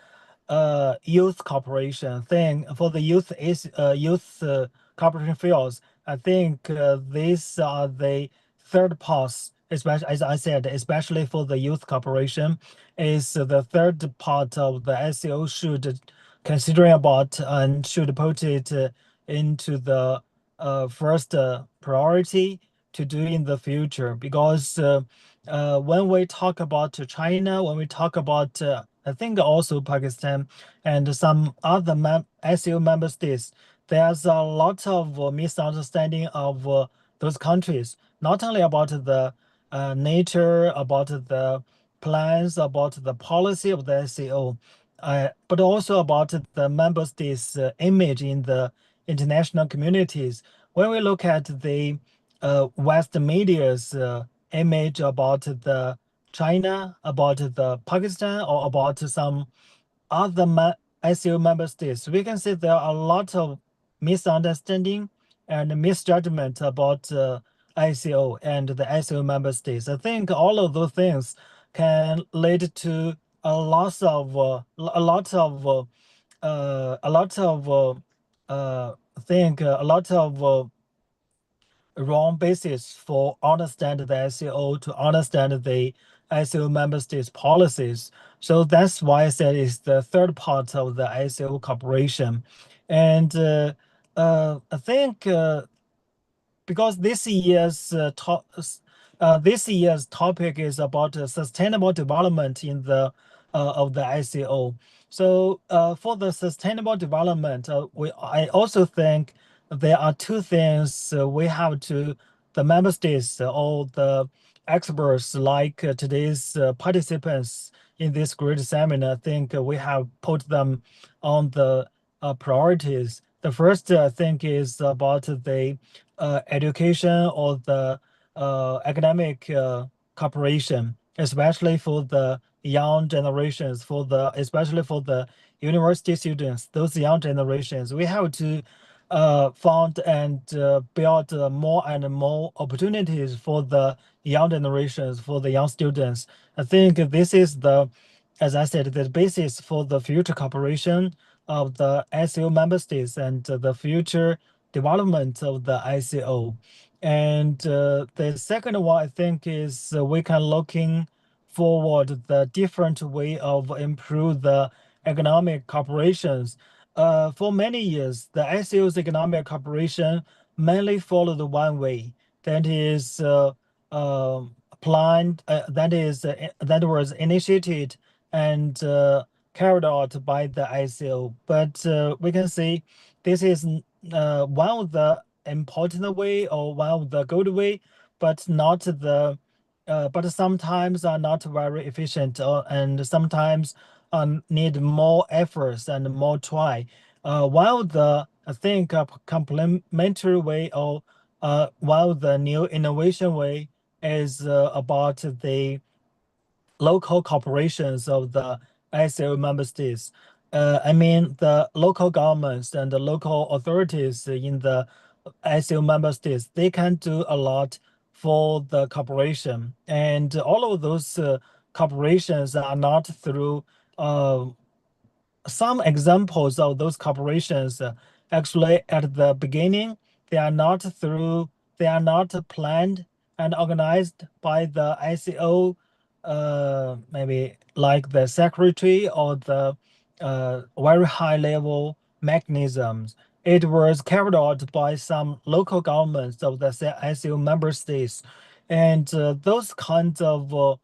youth cooperation thing, for the youth cooperation fields, I think these are the third path, especially as I said, especially for the youth cooperation, is the third part of the SCO should considering about and should put it into the first priority to do in the future. Because when we talk about China, when we talk about I think also Pakistan and some other SCO member states, there's a lot of misunderstanding of those countries, not only about the nature, about the plans, about the policy of the SCO, but also about the member states' image in the international communities. When we look at the West media's image about the China, about the Pakistan, or about some other SCO member states, we can see there are a lot of misunderstanding and misjudgment about SCO and the SCO member states. I think all of those things can lead to a lot of wrong basis for understand the SCO, to understand the SCO member states policies. So that's why I said it's the third part of the SCO cooperation. And I think because this year's topic is about sustainable development in the of the SCO. So for the sustainable development, I also think there are two things we have to, the member states or the experts like today's participants in this great seminar, I think we have put them on the priorities. The first, I think, is about the education or the academic cooperation, especially for the young generations, especially for the university students, those young generations. We have to found and build more and more opportunities for the young generations, for the young students. I think this is as I said, the basis for the future cooperation of the SCO member states and the future development of the SCO. And the second one, I think, is we can looking forward the different way of improve the economic cooperations. For many years, the SCO's economic cooperation mainly followed one way. that is planned, that was initiated and carried out by the ICO. But we can see this is one of the important way or one of the good way, but not the but sometimes are not very efficient and sometimes need more efforts and more try. While the I think a complementary way or while the new innovation way is about the local corporations of the SCO member states. I mean, the local governments and the local authorities in the SCO member states, they can do a lot for the corporation. And all of those corporations are not through some examples of those corporations actually at the beginning they are not planned and organized by the ICO, maybe like the secretary or the very high level mechanisms. It was carried out by some local governments of the ICO member states, and those kinds of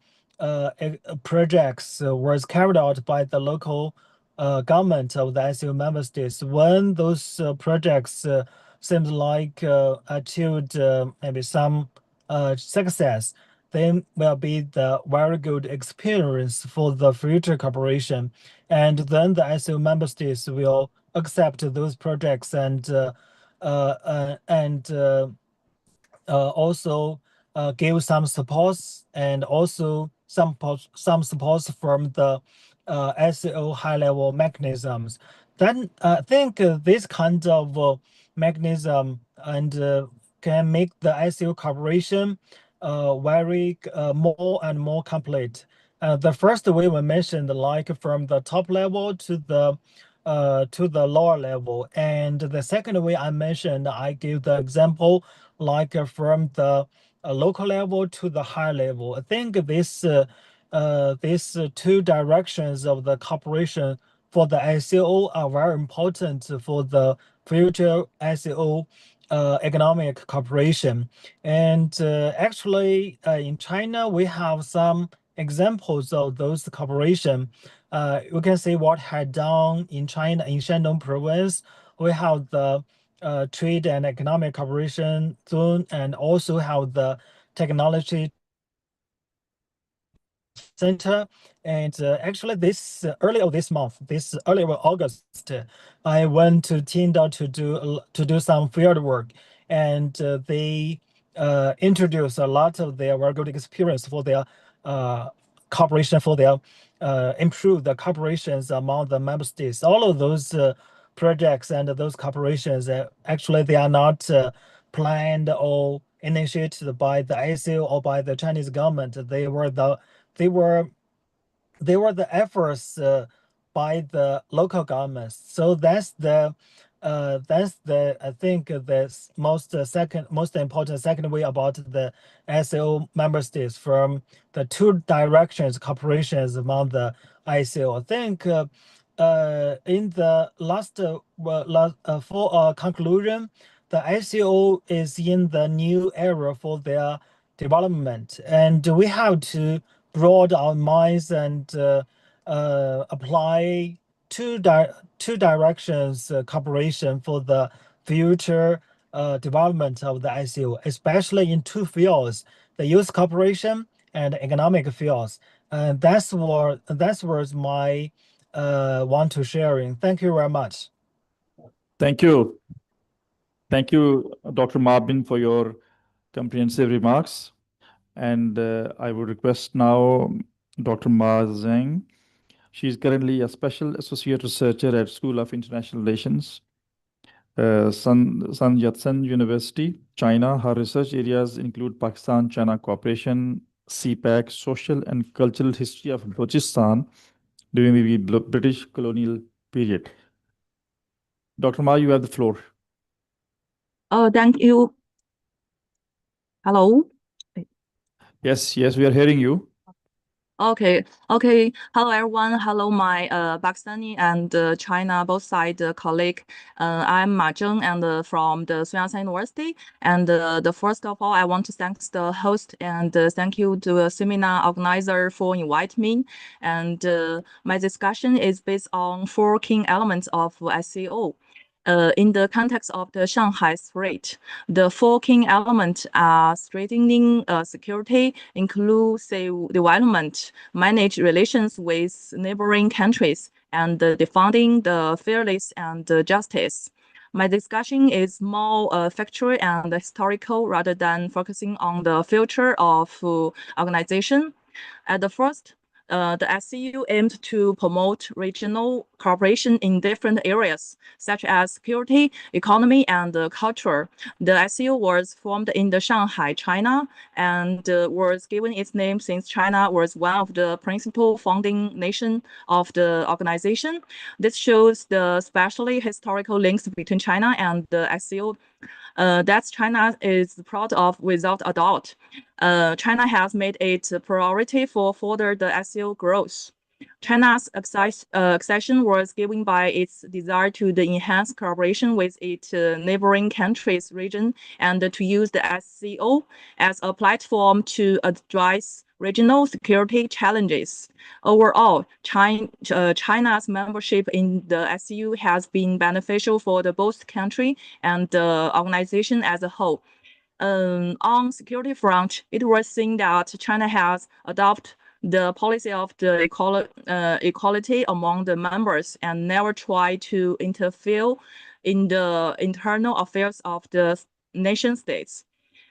projects was carried out by the local government of the SCO member states. When those projects seems like achieved maybe some success, then will be the very good experience for the future cooperation. And then the SCO member states will accept those projects and also give some supports and also some supports from the SEO high-level mechanisms. Then I think this kind of mechanism and can make the SEO cooperation very more and more complete. The first way we mentioned, like from the top level to the lower level, and the second way I mentioned, I give the example like from the local level to the high level. I think these two directions of the cooperation for the SEO are very important for the future SEO economic cooperation. And actually, in China, we have some examples of those cooperation. You can see what had done in China, in Shandong province. We have the trade and economic cooperation zone, and also have the technology center. And actually, this earlier this month, this earlier August, I went to Tindal to do some field work, and they introduced a lot of their very good experience for their cooperation, for their improve the cooperations among the member states. All of those projects and those corporations, actually, they are not planned or initiated by the ICO or by the Chinese government. They were the efforts by the local governments. So that's the I think the most important second way about the SAO member states from the two directions corporations among the ICO. I think in the last for conclusion, the ICO is in the new era for their development, and we have to broaden our minds and apply two directions cooperation for the future development of the ICO, especially in two fields: the youth cooperation and economic fields. And that's was my want to sharing. Thank you very much. Thank you. Thank you, Dr. Marbin, for your comprehensive remarks. And I would request now Dr. Ma Zhang. She is currently a special associate researcher at School of International Relations, Sun Yat-sen University, China. Her research areas include Pakistan-China cooperation, CPAC, social and cultural history of Balochistan during the British colonial period. Dr. Ma, you have the floor. Oh, thank you. Hello. Yes, we are hearing you. Okay. Hello, everyone. Hello, my Pakistani and China both side colleague. I'm Ma Zheng and from the Sun Yat-sen University. And the first of all, I want to thank the host and thank you to the seminar organizer for inviting me. And my discussion is based on 4 key elements of SCO. In the context of the Shanghai threat, the 4 key elements are strengthening security, inclusive development, manage relations with neighboring countries, and defending the fairness and justice. My discussion is more factual and historical rather than focusing on the future of organization. At the first, the SCU aimed to promote regional cooperation in different areas, such as security, economy, and culture. The SCU was formed in the Shanghai, China, and was given its name since China was one of the principal founding nations of the organization. This shows the especially historical links between China and the SCU that China is proud of without a doubt. China has made it a priority for further the SEO growth. China's accession was given by its desire to enhance cooperation with its neighboring countries region and to use the SCO as a platform to address regional security challenges. Overall, China's membership in the SCU has been beneficial for the both country and the organization as a whole. On security front, it was seen that China has adopted the policy of the equality among the members and never tried to interfere in the internal affairs of the nation states.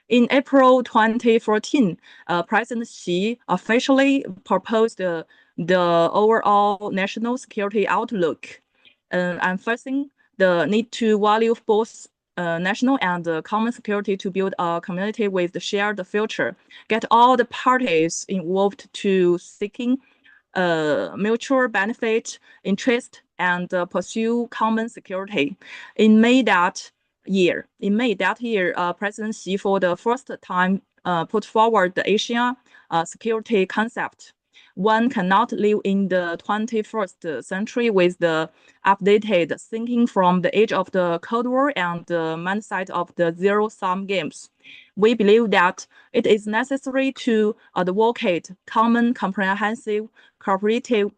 In April 2014, President Xi officially proposed the overall national security outlook, emphasizing the need to value both national and common security to build a community with the shared future. Get all the parties involved to seeking mutual benefit, interest, and pursue common security. In May that year, President Xi for the first time put forward the Asia security concept. One cannot live in the 21st century with the updated thinking from the age of the Cold War and the mindset of the zero-sum games. We believe that it is necessary to advocate common, comprehensive, cooperative,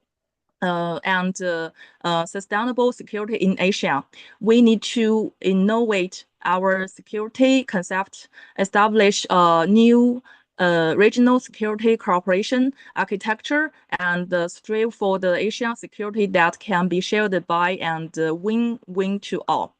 and sustainable security in Asia. We need to innovate our security concept, establish a new regional security cooperation architecture, and strive for the Asian security that can be shared by and win-win to all.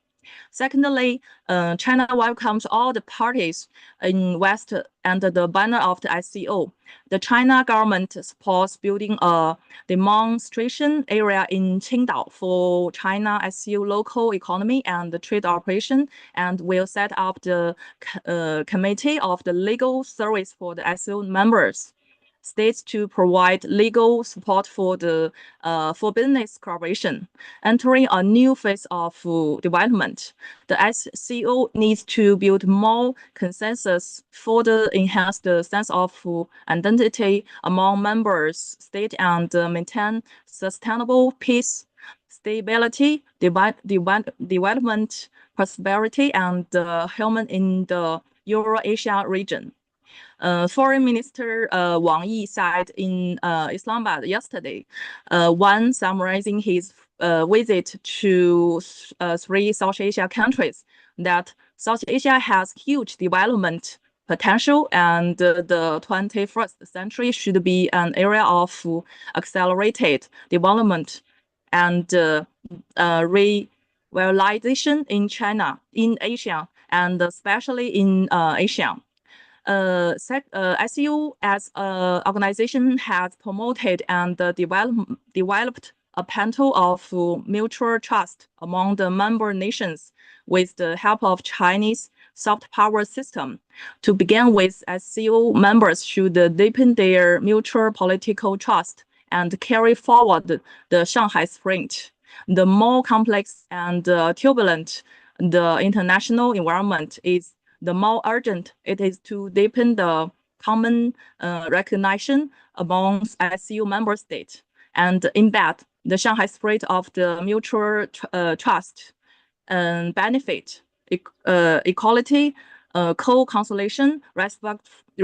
Secondly, China welcomes all the parties in West under the banner of the SCO. The China government supports building a demonstration area in Qingdao for China SCO local economy and trade operation, and will set up the committee of the legal service for the SCO members. States to provide legal support for the for business cooperation, entering a new phase of development. The SCO needs to build more consensus, further enhance the sense of identity among members, state, and maintain sustainable peace, stability, development, prosperity, and human in the Euro-Asia region. Foreign Minister Wang Yi said in Islamabad yesterday, when summarizing his visit to 3 South Asia countries, that South Asia has huge development potential and the 21st century should be an area of accelerated development and revitalization in China, in Asia, and especially in Asia. SCO as an organization has promoted and developed a panel of mutual trust among the member nations with the help of Chinese soft power system. To begin with, SCO members should deepen their mutual political trust and carry forward the Shanghai Sprint. The more complex and turbulent the international environment is, the more urgent it is to deepen the common recognition amongst SCO member states and embed the Shanghai spirit of the mutual trust and benefit, equality, co-consolation,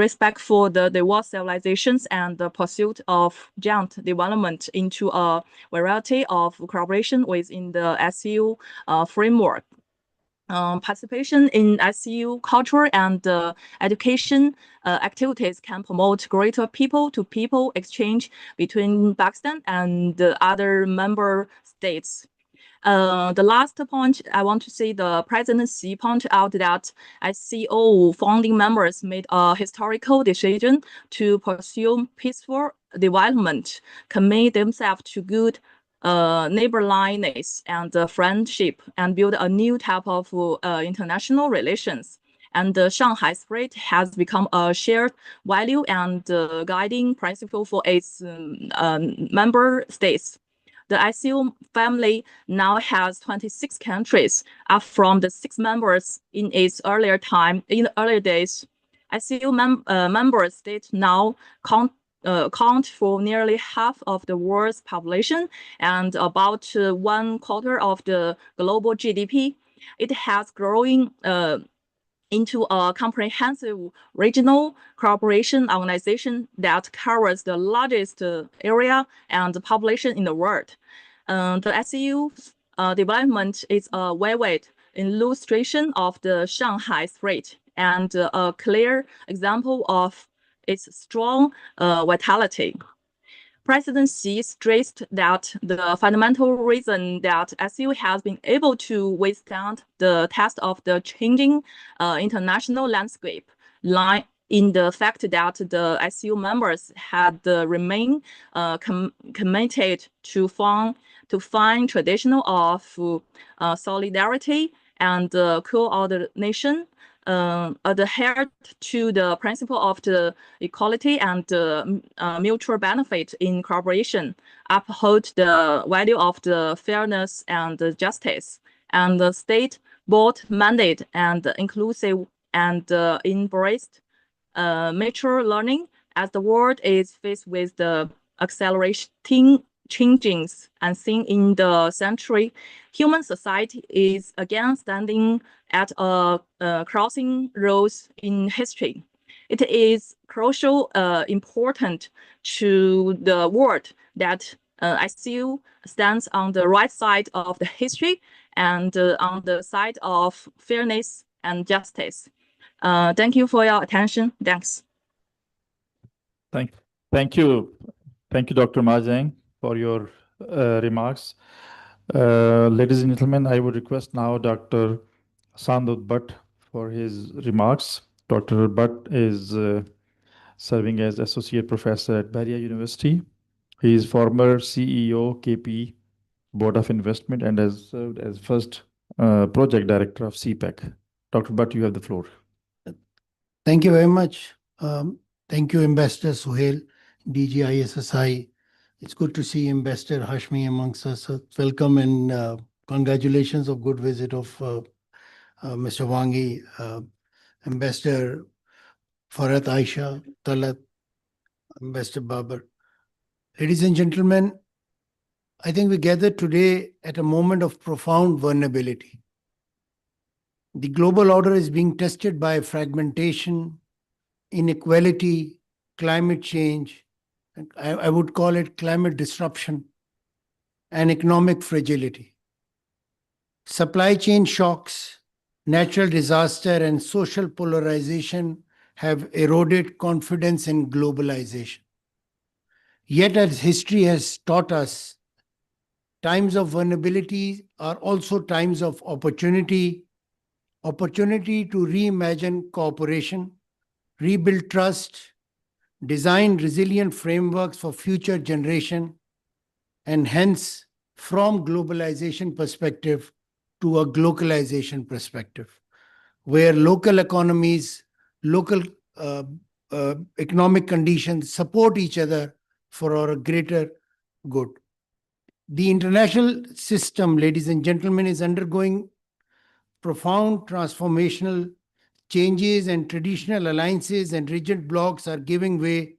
respect for the diverse civilizations, and the pursuit of joint development into a variety of cooperation within the SCO framework. Participation in SCO culture and education activities can promote greater people-to-people exchange between Pakistan and the other member states. The last point I want to say, the presidency pointed out that SCO founding members made a historical decision to pursue peaceful development, commit themselves to good neighborliness and friendship, and build a new type of international relations. And the Shanghai spirit has become a shared value and guiding principle for its member states. The SCO family now has 26 countries, up from the 6 members in its earlier days. SCO member states now count for nearly half of the world's population and about 1/4 of the global GDP. It has growing into a comprehensive regional cooperation organization that covers the largest area and population in the world. The SCO development is a vivid illustration of the Shanghai spirit and a clear example of its strong vitality. President Xi stressed that the fundamental reason that SCO has been able to withstand the test of the changing international landscape lie in the fact that the SCO members had remained committed to find traditional of solidarity and coordination, adhered to the principle of the equality and mutual benefit in cooperation, uphold the value of the fairness and justice, and the state both mandate and inclusive and embraced mutual learning as the world is faced with the accelerating changes and seen in the century. Human society is again standing at a crossing roads in history. It is crucial important to the world that SCO stands on the right side of the history and on the side of fairness and justice. Thank you for your attention. Thanks. Thank you, Dr. Ma Jiang, for your remarks. Ladies and gentlemen, I would request now Dr. Sandut Bhatt for his remarks. Dr. Bhatt is serving as Associate Professor at Bahria University. He is former CEO, KP, Board of Investment, and has served as first Project Director of CPEC. Dr. Bhatt, you have the floor. Thank you very much. Thank you, Ambassador Suhail, DG ISSI. It's good to see Ambassador Hashmi amongst us. Welcome and congratulations of good visit of Mr. Wangi, Ambassador Farhat Aisha, Talat, Ambassador Babar. Ladies and gentlemen, I think we gathered today at a moment of profound vulnerability. The global order is being tested by fragmentation, inequality, climate change, I would call it climate disruption, and economic fragility. Supply chain shocks, natural disaster, and social polarization have eroded confidence in globalization. Yet, as history has taught us, times of vulnerability are also times of opportunity to reimagine cooperation, rebuild trust, design resilient frameworks for future generation, and hence from globalization perspective to a globalization perspective, where local economies, local economic conditions support each other for our greater good. The international system, ladies and gentlemen, is undergoing profound transformational changes and traditional alliances and rigid blocks are giving way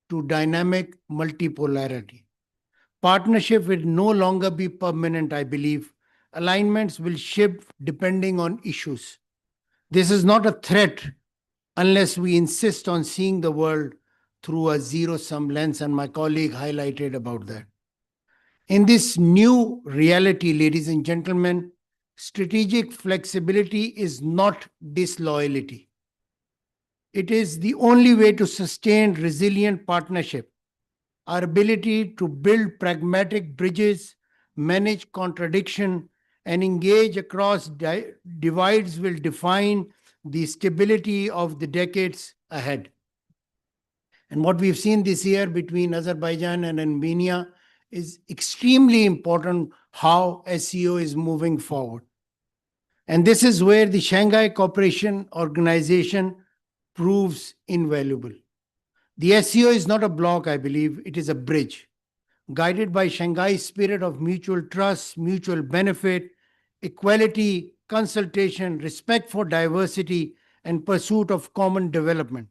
to dynamic multipolarity. Partnership will no longer be permanent, I believe. Alignments will shift depending on issues. This is not a threat unless we insist on seeing the world through a zero-sum lens, and my colleague highlighted about that. In this new reality, ladies and gentlemen, strategic flexibility is not disloyalty. It is the only way to sustain resilient partnership. Our ability to build pragmatic bridges, manage contradiction, and engage across divides will define the stability of the decades ahead. And what we've seen this year between Azerbaijan and Armenia is extremely important, how SCO is moving forward. And this is where the Shanghai Cooperation Organization proves invaluable. The SCO is not a block, I believe, it is a bridge, guided by Shanghai's spirit of mutual trust, mutual benefit, equality, consultation, respect for diversity, and pursuit of common development.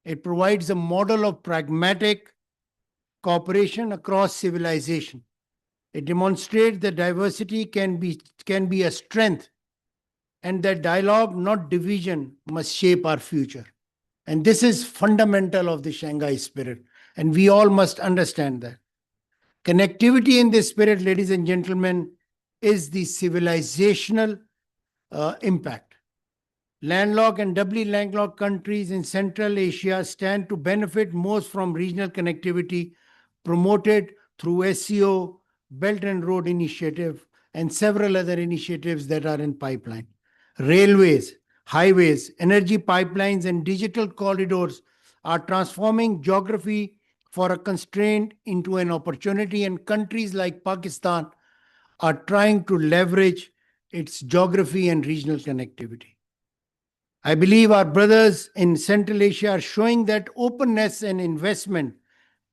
It provides a model of pragmatic cooperation across civilization. It demonstrates that diversity can be a strength, and that dialogue, not division, must shape our future. And this is fundamental of the Shanghai spirit, and we all must understand that. Connectivity in this spirit, ladies and gentlemen, is the civilizational impact. Landlocked and doubly landlocked countries in Central Asia stand to benefit most from regional connectivity promoted through SCO, Belt and Road Initiative, and several other initiatives that are in pipeline. Railways, highways, energy pipelines, and digital corridors are transforming geography for a constraint into an opportunity, and countries like Pakistan are trying to leverage its geography and regional connectivity. I believe our brothers in Central Asia are showing that openness and investment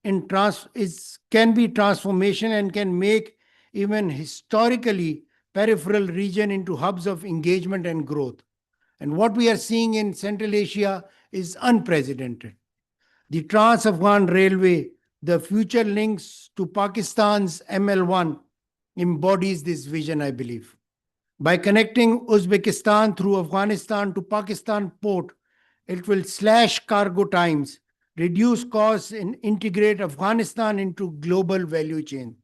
can be transformation and can make even historically peripheral region into hubs of engagement and growth. And what we are seeing in Central Asia is unprecedented. The Trans-Afghan Railway, the future links to Pakistan's ML1, embodies this vision, I believe. By connecting Uzbekistan through Afghanistan to Pakistan port, it will slash cargo times, reduce costs, and integrate Afghanistan into global value chain.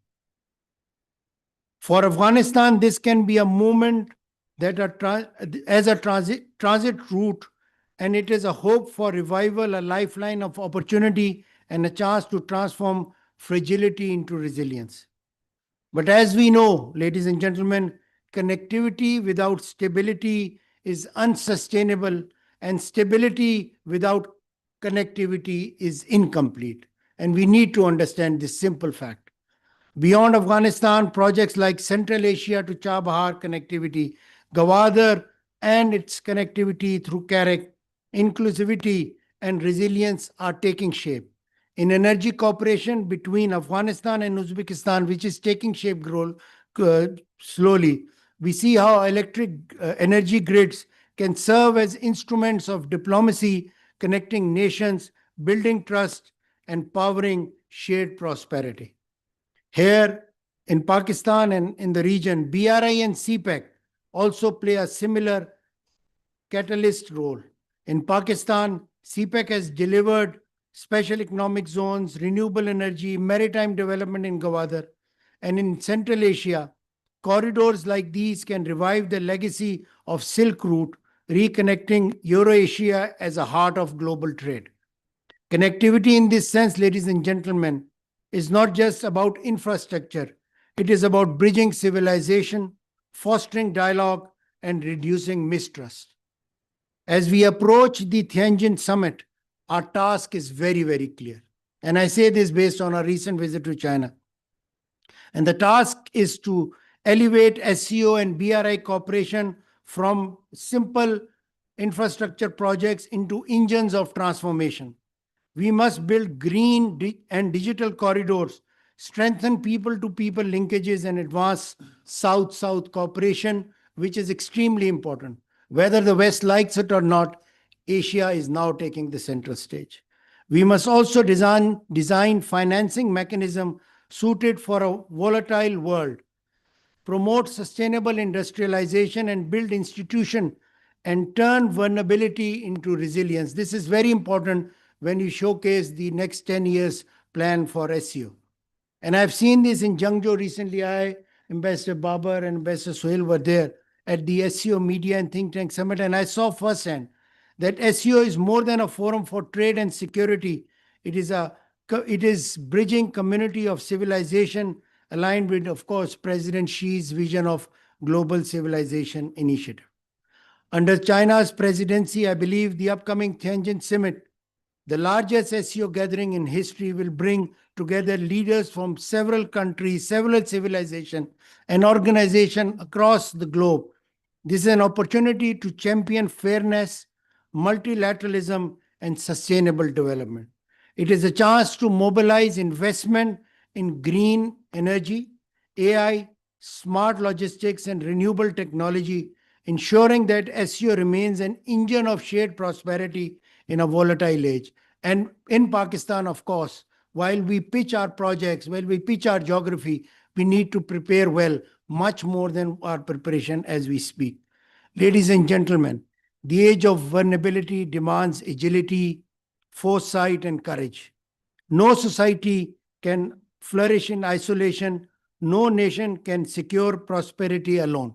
For Afghanistan, this can be a moment that as a transit route, and it is a hope for revival, a lifeline of opportunity, and a chance to transform fragility into resilience. But as we know, ladies and gentlemen, connectivity without stability is unsustainable, and stability without connectivity is incomplete. And we need to understand this simple fact. Beyond Afghanistan, projects like Central Asia to Chabahar connectivity, Gwadar and its connectivity through Karak, inclusivity and resilience are taking shape. In energy cooperation between Afghanistan and Uzbekistan, which is taking shape slowly, we see how electric energy grids can serve as instruments of diplomacy, connecting nations, building trust, and powering shared prosperity. Here in Pakistan and in the region, BRI and CPEC also play a similar catalyst role. In Pakistan, CPEC has delivered special economic zones, renewable energy, maritime development in Gwadar. And in Central Asia, corridors like these can revive the legacy of Silk Route, reconnecting Eurasia as a heart of global trade. Connectivity in this sense, ladies and gentlemen, is not just about infrastructure. It is about bridging civilization, fostering dialogue, and reducing mistrust. As we approach the Tianjin summit, our task is very, very clear. And I say this based on our recent visit to China. And the task is to elevate SCO and BRI cooperation from simple infrastructure projects into engines of transformation. We must build green and digital corridors, strengthen people-to-people linkages, and advance South-South cooperation, which is extremely important. Whether the West likes it or not, Asia is now taking the central stage. We must also design financing mechanism suited for a volatile world, promote sustainable industrialization and build institution and turn vulnerability into resilience. This is very important when you showcase the next 10 years plan for SCO. And I've seen this in Zhengzhou recently. Ambassador Babar and Ambassador Sohail were there at the SCO Media and Think Tank Summit, and I saw firsthand that SCO is more than a forum for trade and security. It is bridging community of civilization aligned with, of course, President Xi's vision of global civilization initiative. Under China's presidency, I believe the upcoming Tianjin Summit, the largest SCO gathering in history, will bring together leaders from several countries, several civilizations, and organizations across the globe. This is an opportunity to champion fairness, multilateralism, and sustainable development. It is a chance to mobilize investment in green energy, AI, smart logistics, and renewable technology, ensuring that SCO remains an engine of shared prosperity in a volatile age. And in Pakistan, of course, while we pitch our projects, while we pitch our geography, we need to prepare well, much more than our preparation as we speak. Ladies and gentlemen, the age of vulnerability demands agility, foresight, and courage. No society can flourish in isolation. No nation can secure prosperity alone.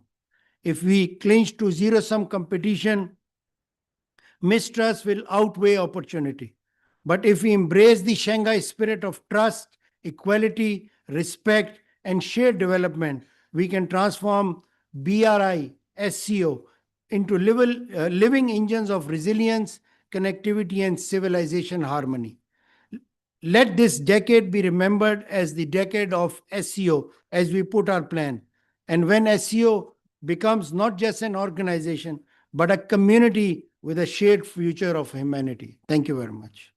If we clinch to zero-sum competition, mistrust will outweigh opportunity. But if we embrace the Shanghai spirit of trust, equality, respect, and shared development, we can transform BRI, SCO into living engines of resilience, connectivity, and civilization harmony. Let this decade be remembered as the decade of SCO as we put our plan. And when SCO becomes not just an organization, but a community with a shared future of humanity. Thank you very much.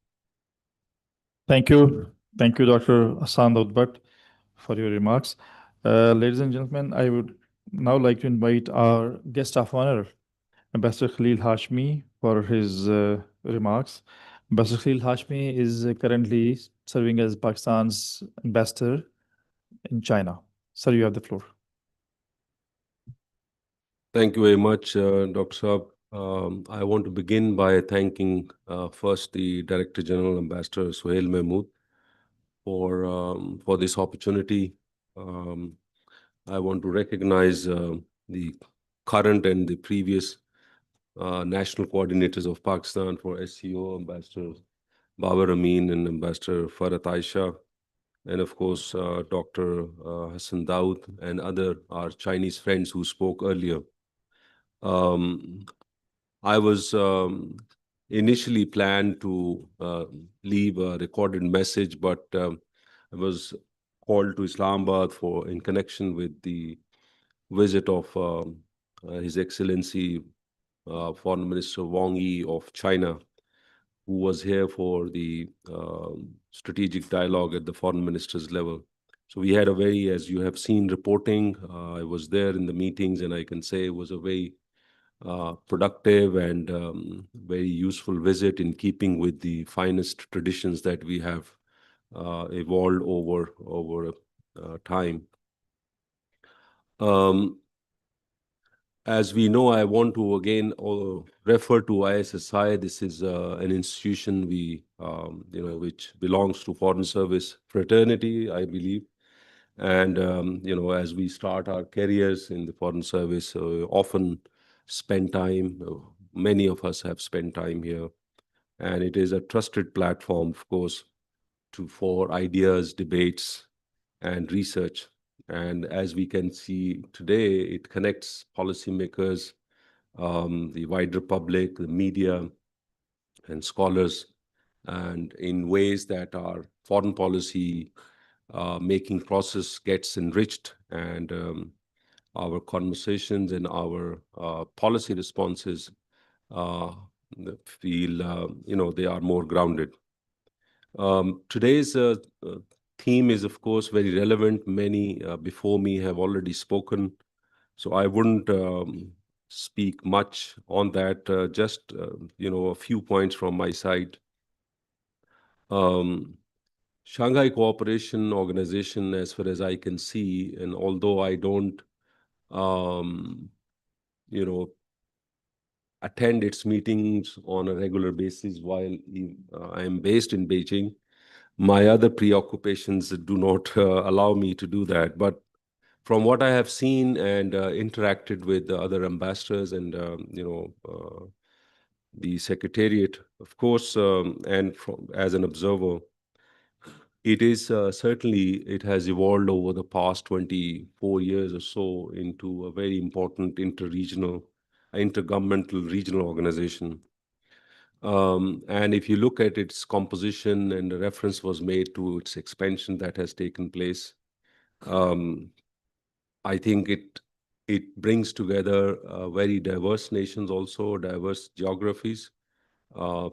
Thank you. Thank you, Dr. Hassan Bhatt, for your remarks. Ladies and gentlemen, I would now like to invite our guest of honor, Ambassador Khalil Hashmi, for his remarks. Ambassador Khalil Hashmi is currently serving as Pakistan's ambassador in China. Sir, you have the floor. Thank you very much, Dr. Saab. I want to begin by thanking first the Director General, Ambassador Sohail Mahmood, for this opportunity. I want to recognize the current and the previous national coordinators of Pakistan for SCO, Ambassador Babar Amin and Ambassador Farhat Aisha, and of course, Dr. Hassan Daud and our Chinese friends who spoke earlier. I was initially planned to leave a recorded message, but I was called to Islamabad in connection with the visit of His Excellency Foreign Minister Wang Yi of China, who was here for the strategic dialogue at the foreign ministers level. So we had a very, as you have seen reporting, I was there in the meetings, and I can say it was a very productive and very useful visit in keeping with the finest traditions that we have evolved over time. As we know, I want to again refer to ISSI. This is an institution which belongs to Foreign Service fraternity, I believe. And as we start our careers in the Foreign Service, often spend time. Many of us have spent time here, and it is a trusted platform, of course, for ideas, debates, and research. And as we can see today, it connects policymakers, the wider public, the media, and scholars, and in ways that our foreign policy making process gets enriched, and our conversations and our policy responses feel, they are more grounded. Today's theme is, of course, very relevant. Many before me have already spoken, so I wouldn't speak much on that. Just a few points from my side. Shanghai Cooperation Organization, as far as I can see, and although I don't, attend its meetings on a regular basis while I am based in Beijing, my other preoccupations do not allow me to do that. But from what I have seen and interacted with the other ambassadors and the secretariat, of course, and as an observer, it is certainly, it has evolved over the past 24 years or so into a very important intergovernmental regional organization. And if you look at its composition, and the reference was made to its expansion that has taken place, I think it brings together very diverse nations, also diverse geographies,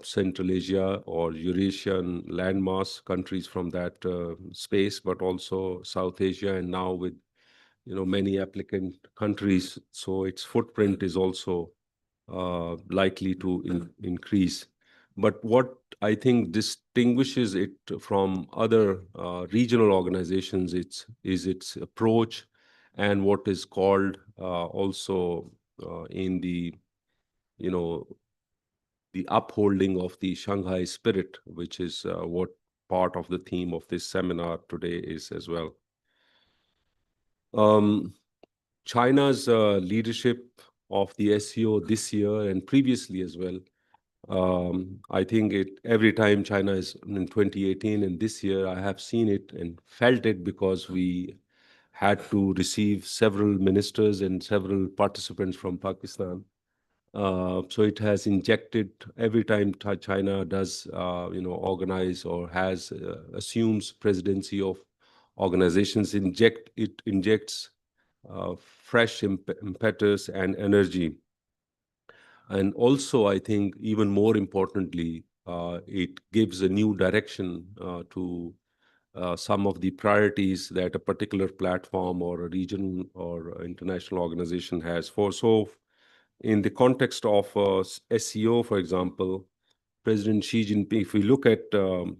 Central Asia or Eurasian landmass countries from that space, but also South Asia, and now with many applicant countries. So its footprint is also likely to increase. But what I think distinguishes it from other regional organizations is its approach and what is called also in the upholding of the Shanghai spirit, which is what part of the theme of this seminar today is as well. China's leadership of the SCO this year and previously as well, I think every time China is in 2018 and this year, I have seen it and felt it, because we had to receive several ministers and several participants from Pakistan. So it has injected every time China does, organize or assumes presidency of organizations, it injects fresh impetus and energy. And also, I think even more importantly, it gives a new direction to some of the priorities that a particular platform or a regional or international organization has for. So in the context of SCO, for example, President Xi Jinping, if we look at the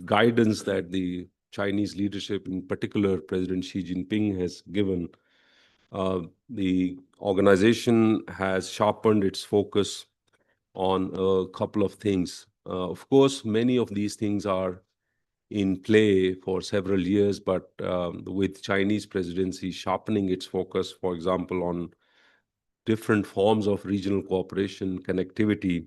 guidance that the Chinese leadership, in particular President Xi Jinping, has given, the organization has sharpened its focus on a couple of things. Of course, many of these things are in play for several years, but with Chinese presidency sharpening its focus, for example, on different forms of regional cooperation, connectivity,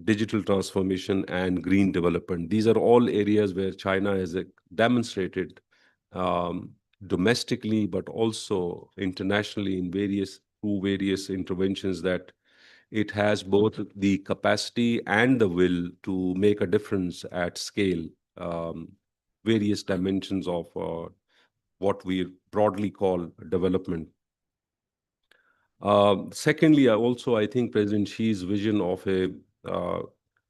digital transformation, and green development. These are all areas where China has demonstrated domestically, but also internationally through various interventions, that it has both the capacity and the will to make a difference at scale, various dimensions of what we broadly call development. Secondly, I think President Xi's vision of a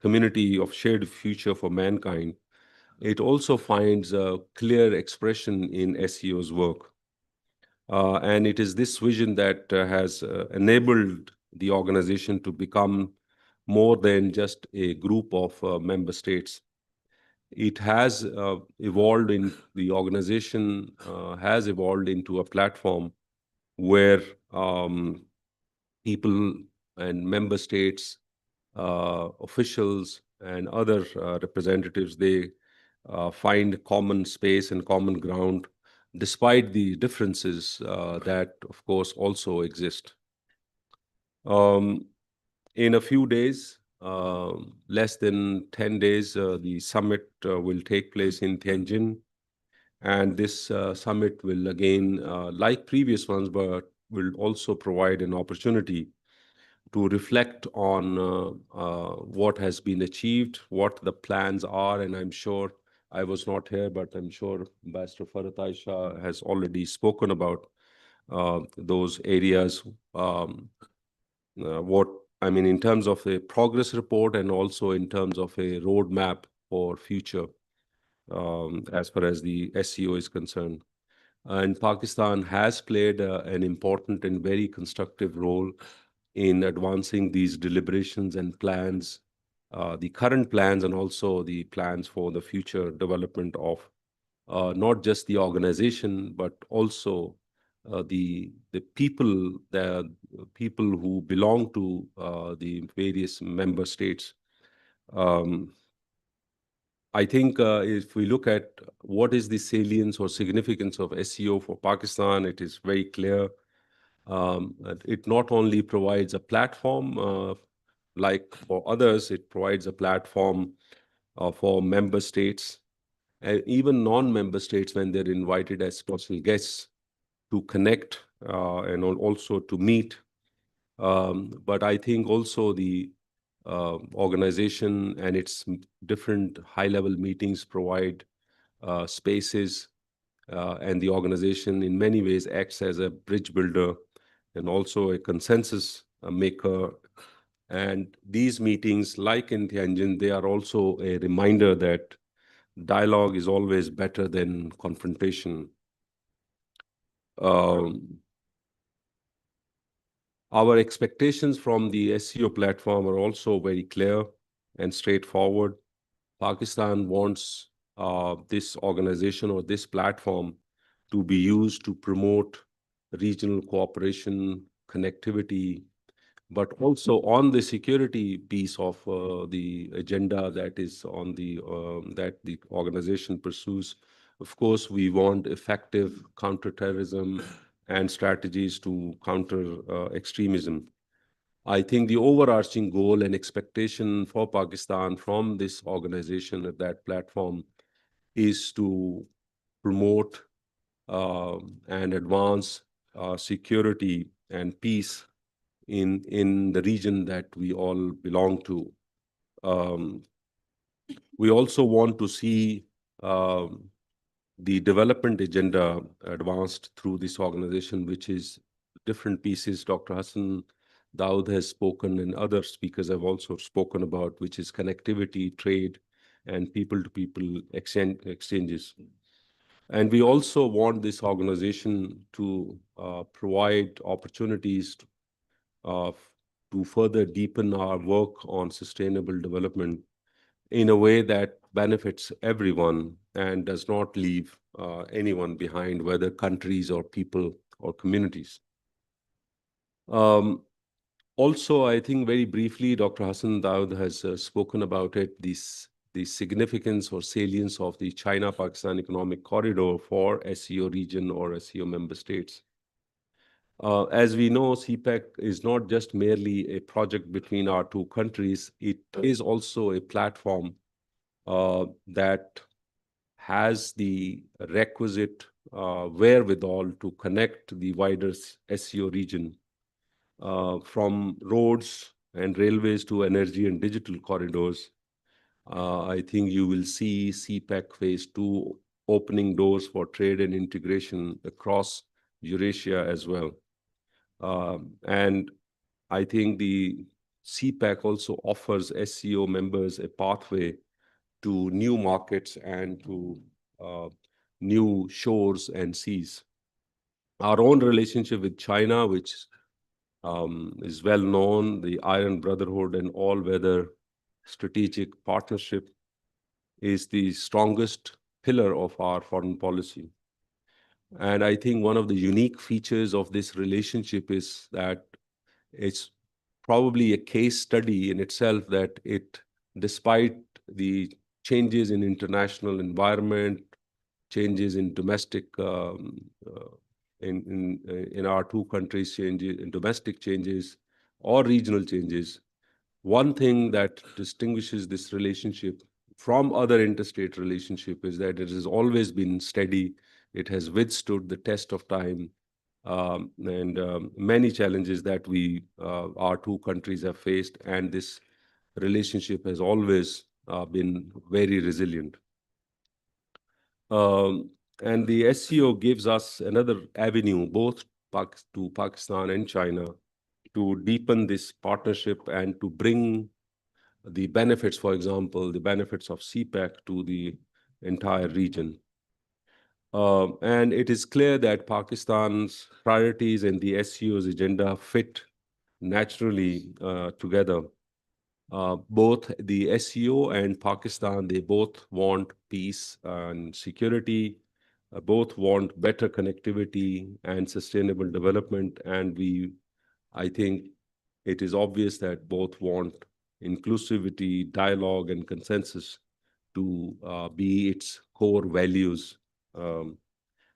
community of shared future for mankind, it also finds a clear expression in SCO's work. And it is this vision that has enabled the organization to become more than just a group of member states. It has evolved the organization has evolved into a platform where people and member states, officials, and other representatives, they find common space and common ground, despite the differences that, of course, also exist. In a few days, less than 10 days, the summit will take place in Tianjin. And this summit will again, like previous ones, but will also provide an opportunity to reflect on what has been achieved, what the plans are. And I'm sure, I was not here, but I'm sure Ambassador Farhat Aisha has already spoken about those areas. In terms of a progress report and also in terms of a roadmap for future, as far as the SCO is concerned. And Pakistan has played an important and very constructive role in advancing these deliberations and plans, the current plans and also the plans for the future development of not just the organization, but also the people who belong to the various member states. Um, I think if we look at what is the salience or significance of SCO for Pakistan, it is very clear. That it not only provides a platform, like for others, it provides a platform for member states, and even non-member states when they're invited as special guests to connect and also to meet. But I think also the organization and its different high-level meetings provide spaces, and the organization in many ways acts as a bridge builder and also a consensus maker. And these meetings, like in Tianjin, they are also a reminder that dialogue is always better than confrontation. Our expectations from the SCO platform are also very clear and straightforward. Pakistan wants this organization or this platform to be used to promote regional cooperation, connectivity, but also on the security piece of the agenda that is on the that the organization pursues. Of course, we want effective counterterrorism and strategies to counter extremism. I think the overarching goal and expectation for Pakistan from this organization at that platform is to promote and advance security and peace in the region that we all belong to. We also want to see the development agenda advanced through this organization, which is different pieces Dr. Hassan Daud has spoken and other speakers have also spoken about, which is connectivity, trade, and people-to-people exchanges. And we also want this organization to provide opportunities to further deepen our work on sustainable development in a way that benefits everyone and does not leave anyone behind, whether countries or people or communities. Also, I think very briefly, Dr. Hassan Daud has spoken about it, the significance or salience of the China-Pakistan Economic Corridor for SCO region or SCO member states. As we know, CPEC is not just merely a project between our two countries, it is also a platform that has the requisite wherewithal to connect the wider SCO region, from roads and railways to energy and digital corridors. I think you will see CPEC Phase 2 opening doors for trade and integration across Eurasia as well. And I think the CPEC also offers SCO members a pathway to new markets and to new shores and seas. Our own relationship with China, which is well known, the Iron Brotherhood and all-weather strategic partnership, is the strongest pillar of our foreign policy. And I think one of the unique features of this relationship is that it's probably a case study in itself that despite the changes in international environment, changes in domestic, in our two countries, changes in domestic changes or regional changes, one thing that distinguishes this relationship from other interstate relationship is that it has always been steady. It has withstood the test of time, and many challenges that our two countries have faced, and this relationship has always been very resilient. And the SCO gives us another avenue, both to Pakistan and China, to deepen this partnership and to bring the benefits, for example, the benefits of CPEC to the entire region. And it is clear that Pakistan's priorities and the SCO's agenda fit naturally together. Both the SCO and Pakistan, they both want peace and security, both want better connectivity and sustainable development. And I think it is obvious that both want inclusivity, dialogue, and consensus to be its core values. And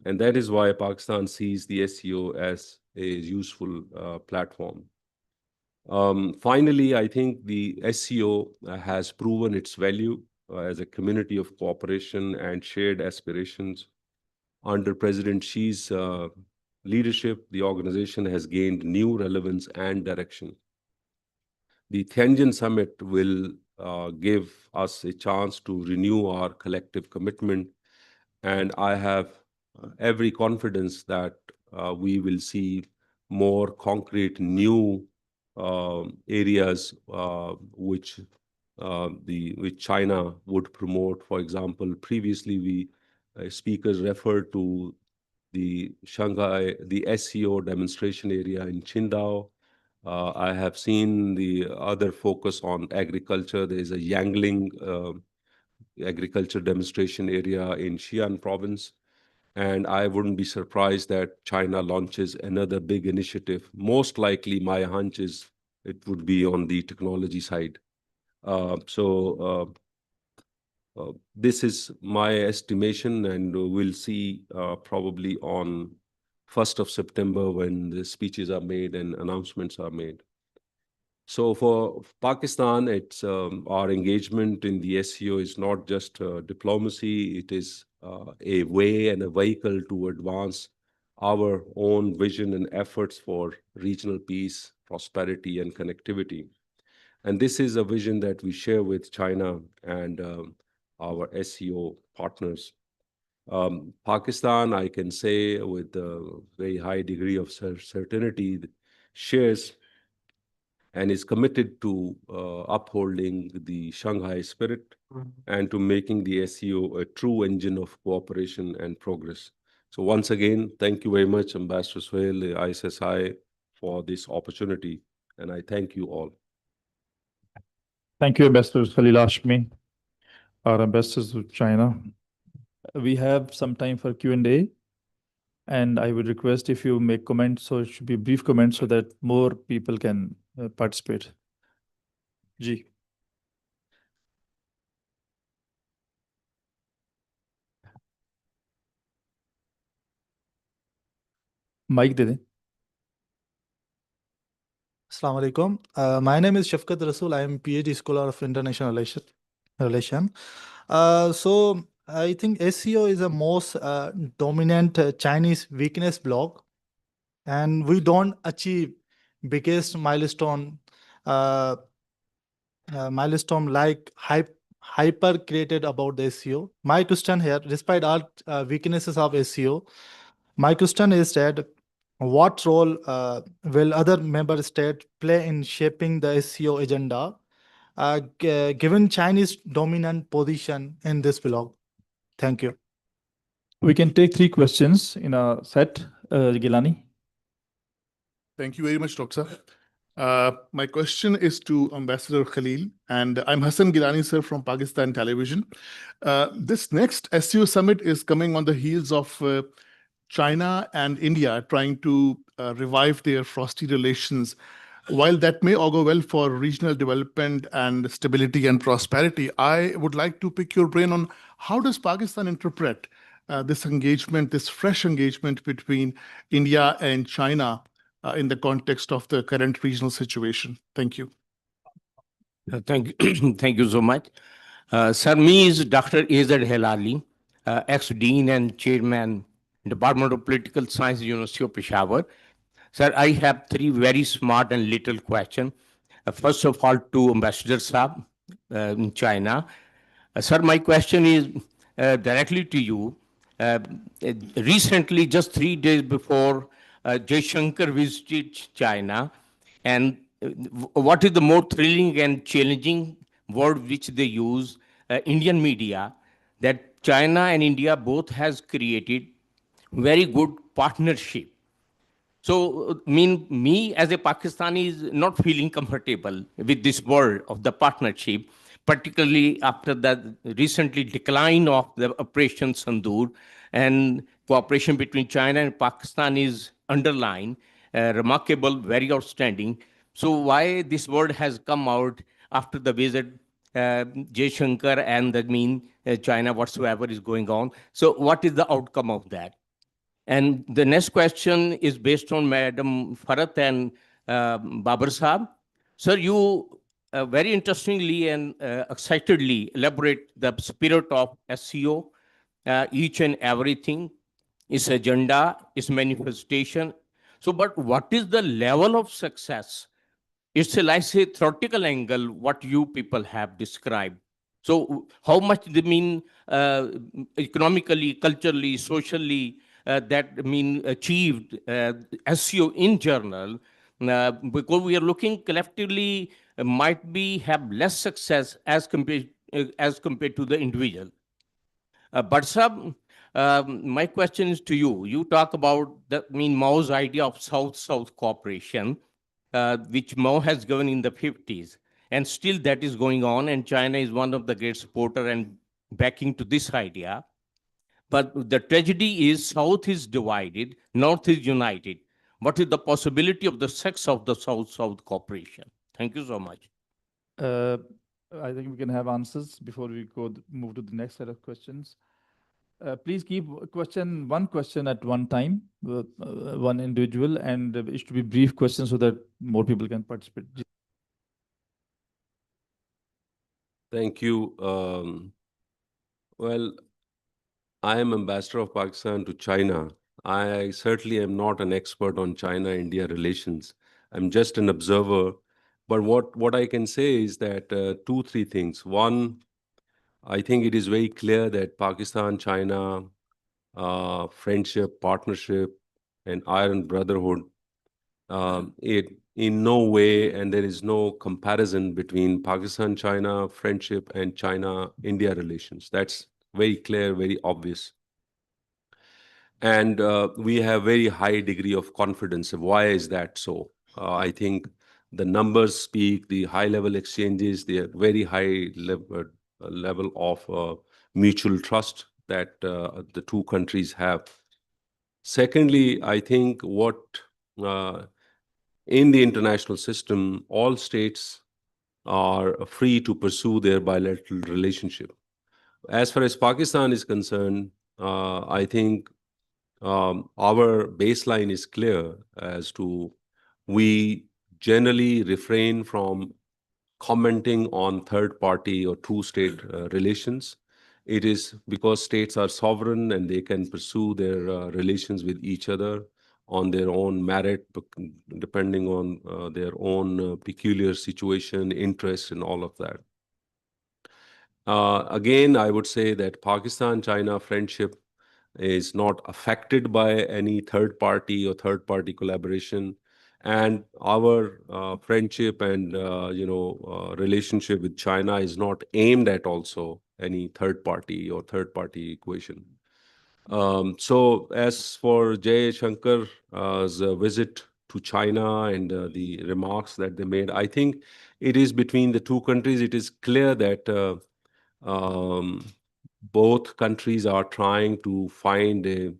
that is why Pakistan sees the SCO as a useful platform. Finally, I think the SCO has proven its value as a community of cooperation and shared aspirations. Under President Xi's leadership, the organization has gained new relevance and direction. The Tianjin Summit will give us a chance to renew our collective commitment, and I have every confidence that we will see more concrete new areas which China would promote. For example, previously speakers referred to the Shanghai, the SCO demonstration area in Qingdao. I have seen the other focus on agriculture. There is a Yangling agriculture demonstration area in Xi'an province. And I wouldn't be surprised that China launches another big initiative. Most likely, my hunch is it would be on the technology side. This is my estimation, and we'll see probably on 1st of September when the speeches are made and announcements are made. So for Pakistan, it's our engagement in the SCO is not just diplomacy, it is a way and a vehicle to advance our own vision and efforts for regional peace, prosperity, and connectivity. And this is a vision that we share with China and our SCO partners. Pakistan, I can say with a very high degree of certainty, shares and is committed to upholding the Shanghai spirit and to making the SCO a true engine of cooperation and progress. So once again, thank you very much, Ambassador Sohail, the ISSI, for this opportunity, and I thank you all. Thank you, Ambassador Khalil Hashmi, our ambassadors to China. We have some time for Q&A, and I would request if you make comments, so it should be brief comments so that more people can participate. Ji. Mic de dein. Assalamu alaikum. My name is Shafqat Rasool. I am PhD Scholar of International Relation. So I think SCO is the most dominant Chinese weakness bloc, and we don't achieve biggest milestone like hyper created about the SCO. My question here, despite all weaknesses of SCO, my question is that what role will other member states play in shaping the SCO agenda, given Chinese dominant position in this bloc? Thank you. We can take 3 questions in a set. Gilani. Thank you very much, Dr. My question is to Ambassador Khalil, and I'm Hassan Gilani, sir, from Pakistan Television. This next SCO summit is coming on the heels of China and India trying to revive their frosty relations. While that may augur well for regional development and stability and prosperity, I would like to pick your brain on how does Pakistan interpret this engagement, this fresh engagement between India and China in the context of the current regional situation? Thank you. Thank you so much. Sir, me is Dr. Azad Helali, ex-dean and chairman, Department of Political Science, University of Peshawar. Sir, I have 3 very smart and little questions. First of all, to Ambassador Saab in China. Sir, my question is directly to you. Recently, just 3 days before, Jaishankar visited China, and what is the more thrilling and challenging word which they use, Indian media, that China and India both has created very good partnership. So, me as a Pakistani is not feeling comfortable with this word of the partnership, particularly after the recently decline of the Operation Sindoor, and cooperation between China and Pakistan is underlined, remarkable, very outstanding. So why this word has come out after the visit Jay Shankar and China, whatsoever is going on? So what is the outcome of that? And the next question is based on Madam Farat and Babar Saab. Sir, you very interestingly and excitedly elaborate the spirit of SCO, each and everything, its agenda, its manifestation. So, but what is the level of success? It's like a theoretical angle, what you people have described. So how much they mean economically, culturally, socially, that mean achieved SEO in general, because we are looking collectively might be have less success as compared to the individual. But sir, my question is to you. You talk about Mao's idea of South-South cooperation, which Mao has given in the 50s. And still that is going on, and China is one of the great supporter and backing to this idea. But the tragedy is South is divided, North is united. What is the possibility of the sex of the South-South cooperation? Thank you so much. I think we can have answers before we move to the next set of questions. Please keep one question at one time, one individual, and it should be brief questions so that more people can participate. Thank you. Well, I am ambassador of Pakistan to China. I certainly am not an expert on China-India relations. I'm just an observer. But what I can say is that two, three things. One, I think it is very clear that Pakistan-China friendship, partnership, and iron brotherhood, it in no way, and there is no comparison between Pakistan-China friendship and China-India relations. That's very clear, very obvious. And we have very high degree of confidence. Why is that so? I think the numbers speak, the high-level exchanges, the very high level of mutual trust that the two countries have. Secondly, I think what in the international system, all states are free to pursue their bilateral relationship. As far as Pakistan is concerned, I think our baseline is clear as to we generally refrain from commenting on third party or two-state relations. It is because states are sovereign and they can pursue their relations with each other on their own merit, depending on their own peculiar situation, interests, and all of that. Again, I would say that Pakistan-China friendship is not affected by any third party or third party collaboration. And our friendship and relationship with China is not aimed at also any third party or third party equation. So as for Jay Shankar's visit to China and the remarks that they made, I think it is between the two countries. It is clear that both countries are trying to find a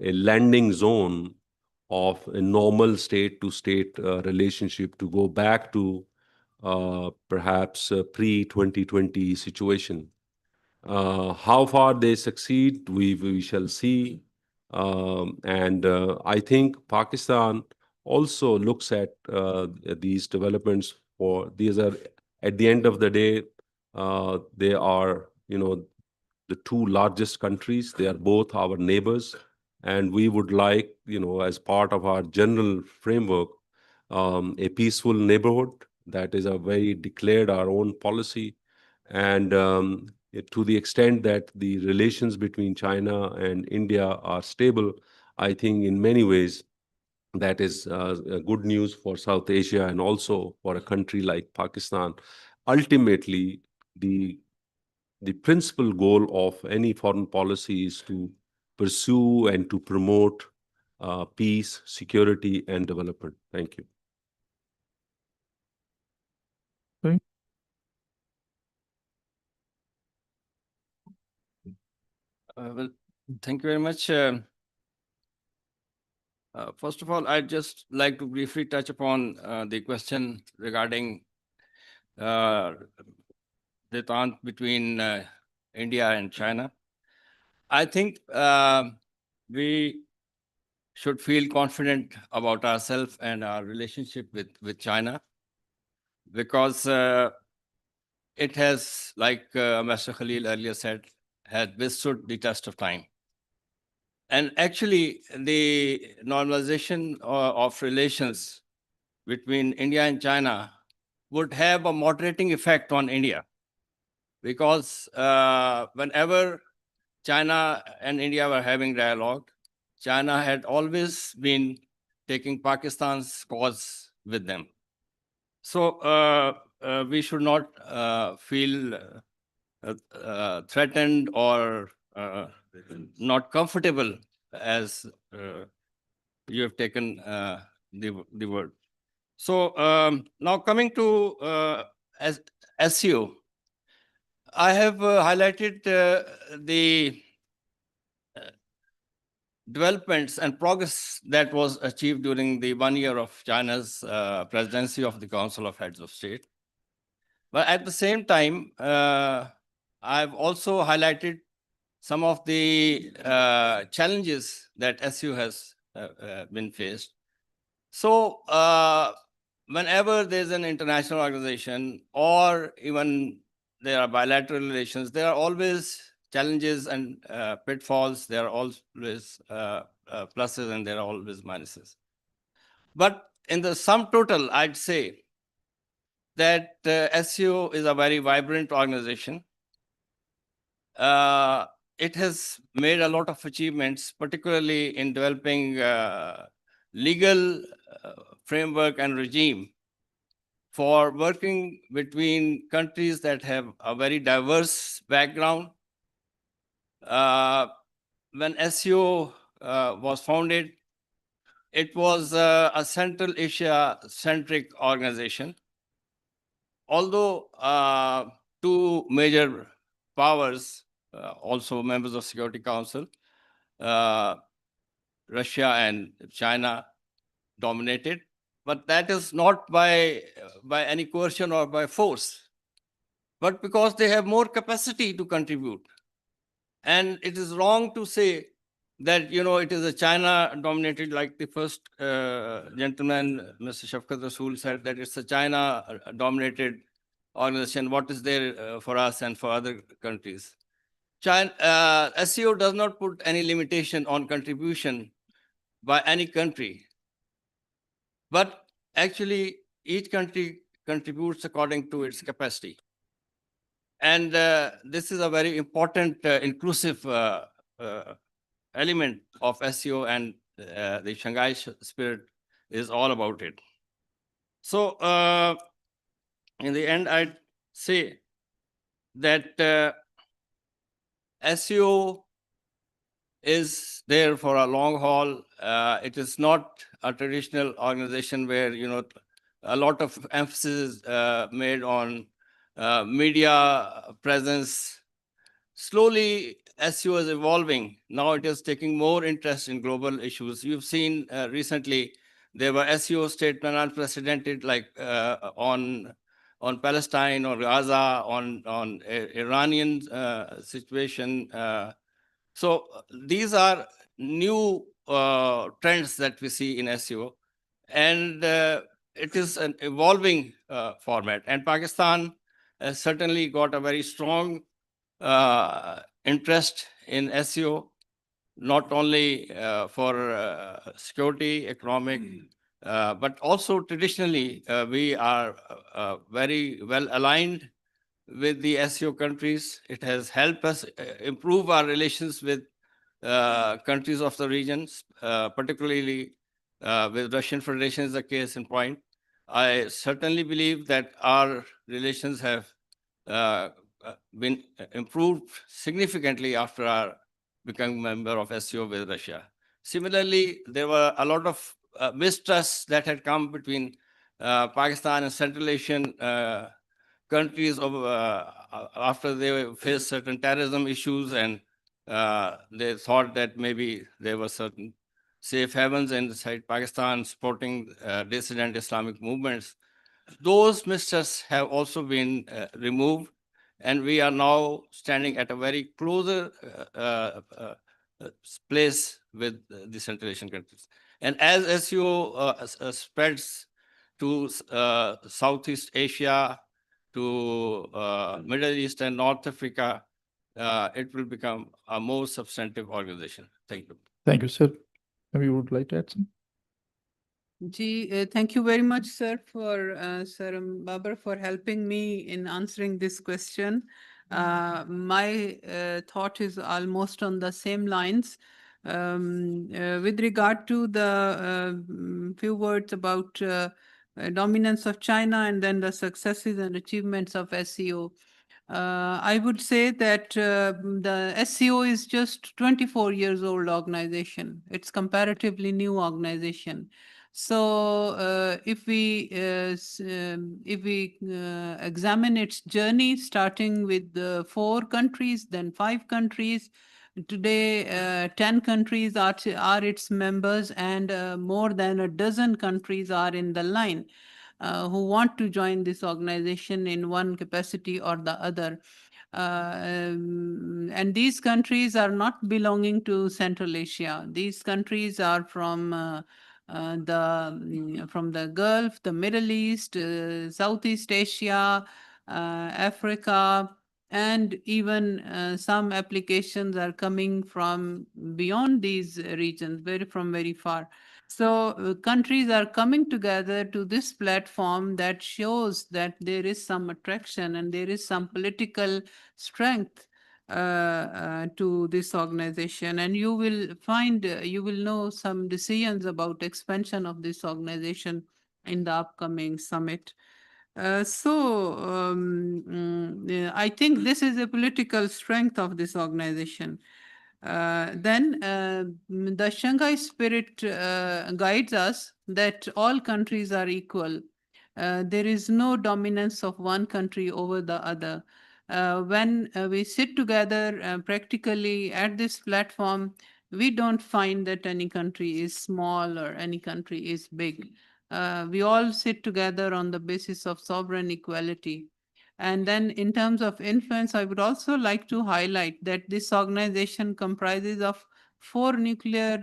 landing zone of a normal state-to-state relationship to go back to perhaps a pre-2020 situation. How far they succeed, we shall see. And I think Pakistan also looks at these developments these are, at the end of the day, they are, the two largest countries. They are both our neighbors. And we would like, as part of our general framework, a peaceful neighborhood. That is a very declared our own policy. And to the extent that the relations between China and India are stable, I think in many ways that is good news for South Asia and also for a country like Pakistan. Ultimately, the the principal goal of any foreign policy is to pursue and to promote peace, security, and development. Thank you. Okay. Well, thank you very much. First of all, I'd just like to briefly touch upon the question regarding detente between India and China. I think we should feel confident about ourselves and our relationship with China, because it has, like Mr. Khalil earlier said, has withstood the test of time. And actually, the normalization of relations between India and China would have a moderating effect on India, because whenever China and India were having dialogue, China had always been taking Pakistan's cause with them. So we should not feel threatened or not comfortable, as you have taken the word. So now coming to SCO, I have highlighted the developments and progress that was achieved during the 1 year of China's presidency of the Council of Heads of State. But at the same time, I've also highlighted some of the challenges that SCO has been faced. So whenever there's an international organization, or even there are bilateral relations, there are always challenges and pitfalls. There are always pluses and there are always minuses. But in the sum total, I'd say that SCO is a very vibrant organization. It has made a lot of achievements, particularly in developing legal framework and regime for working between countries that have a very diverse background. When SCO was founded, it was a Central Asia-centric organization. Although two major powers, also members of Security Council, Russia and China, dominated, but that is not by any coercion or by force, but because they have more capacity to contribute. And it is wrong to say that, it is a China-dominated, like the first gentleman, Mr. Shafkat Rasool, said that it's a China-dominated organization. What is there for us and for other countries? SCO does not put any limitation on contribution by any country, but actually each country contributes according to its capacity. And this is a very important inclusive element of SCO, and the Shanghai spirit is all about it. So in the end, I'd say that SCO is there for a long haul. It is not a traditional organization where, a lot of emphasis is made on media presence. Slowly, SCO is evolving. Now it is taking more interest in global issues. You've seen recently there were SCO statements unprecedented, like on Palestine or Gaza, on Iranian situation. So these are new trends that we see in SCO, and it is an evolving format. And Pakistan has certainly got a very strong interest in SCO, not only for security, economic, but also traditionally we are very well aligned with the SCO countries. It has helped us improve our relations with countries of the regions, particularly with Russian Federation is a case in point. I certainly believe that our relations have been improved significantly after our becoming member of SCO with Russia. Similarly, there were a lot of mistrusts that had come between Pakistan and Central Asian countries after they faced certain terrorism issues, and they thought that maybe there were certain safe havens inside Pakistan supporting dissident Islamic movements. Those mistrusts have also been removed, and we are now standing at a very closer place with the Central Asian countries. And as SCO spreads to Southeast Asia, to Middle East and North Africa, it will become a more substantive organization. Thank you. Thank you, sir. Maybe you would like to add something? Thank you very much, sir, Sir Babar, for helping me in answering this question. My thought is almost on the same lines. With regard to the few words about dominance of China and then the successes and achievements of SCO. I would say that the SCO is just 24 years old organization. It's comparatively new organization. So if we examine its journey, starting with 4 countries, then 5 countries, today 10 countries are its members, and more than a dozen countries are in the line who want to join this organization in one capacity or the other. And these countries are not belonging to Central Asia. These countries are from the Gulf, the Middle East, Southeast Asia, Africa, and even some applications are coming from beyond these regions, from very far. So countries are coming together to this platform that shows that there is some attraction and there is some political strength to this organization. And you will find, you will know some decisions about expansion of this organization in the upcoming summit. I think this is a political strength of this organization. Then the Shanghai spirit guides us that all countries are equal. There is no dominance of one country over the other. When we sit together practically at this platform, we don't find that any country is small or any country is big. We all sit together on the basis of sovereign equality. And then in terms of influence, I would also like to highlight that this organization comprises of 4 nuclear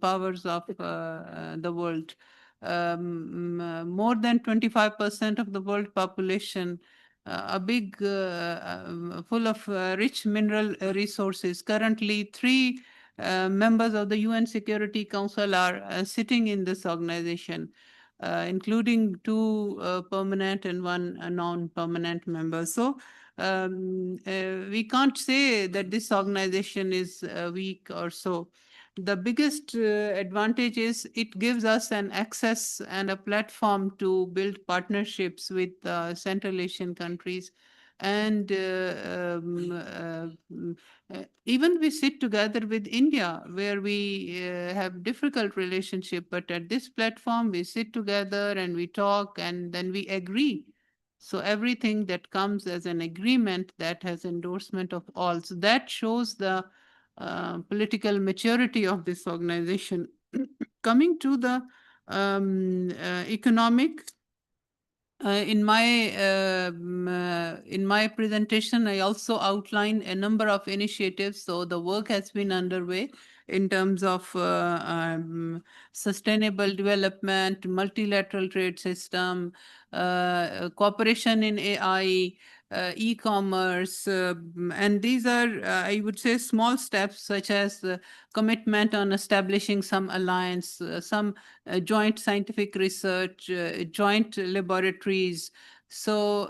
powers of the world. More than 25% of the world population, a big, full of rich mineral resources. Currently, 3 members of the UN Security Council are sitting in this organization, including 2 permanent and 1 non-permanent member. So we can't say that this organization is weak or so. The biggest advantage is it gives us an access and a platform to build partnerships with Central Asian countries. And even we sit together with India, where we have difficult relationship, but at this platform, we sit together and we talk and then we agree. So everything that comes as an agreement that has endorsement of all. So that shows the political maturity of this organization. Coming to the economic, in my presentation, I also outlined a number of initiatives. So the work has been underway in terms of sustainable development, multilateral trade system, cooperation in AI, e-commerce, and these are, I would say, small steps such as commitment on establishing some alliance, some joint scientific research, joint laboratories. So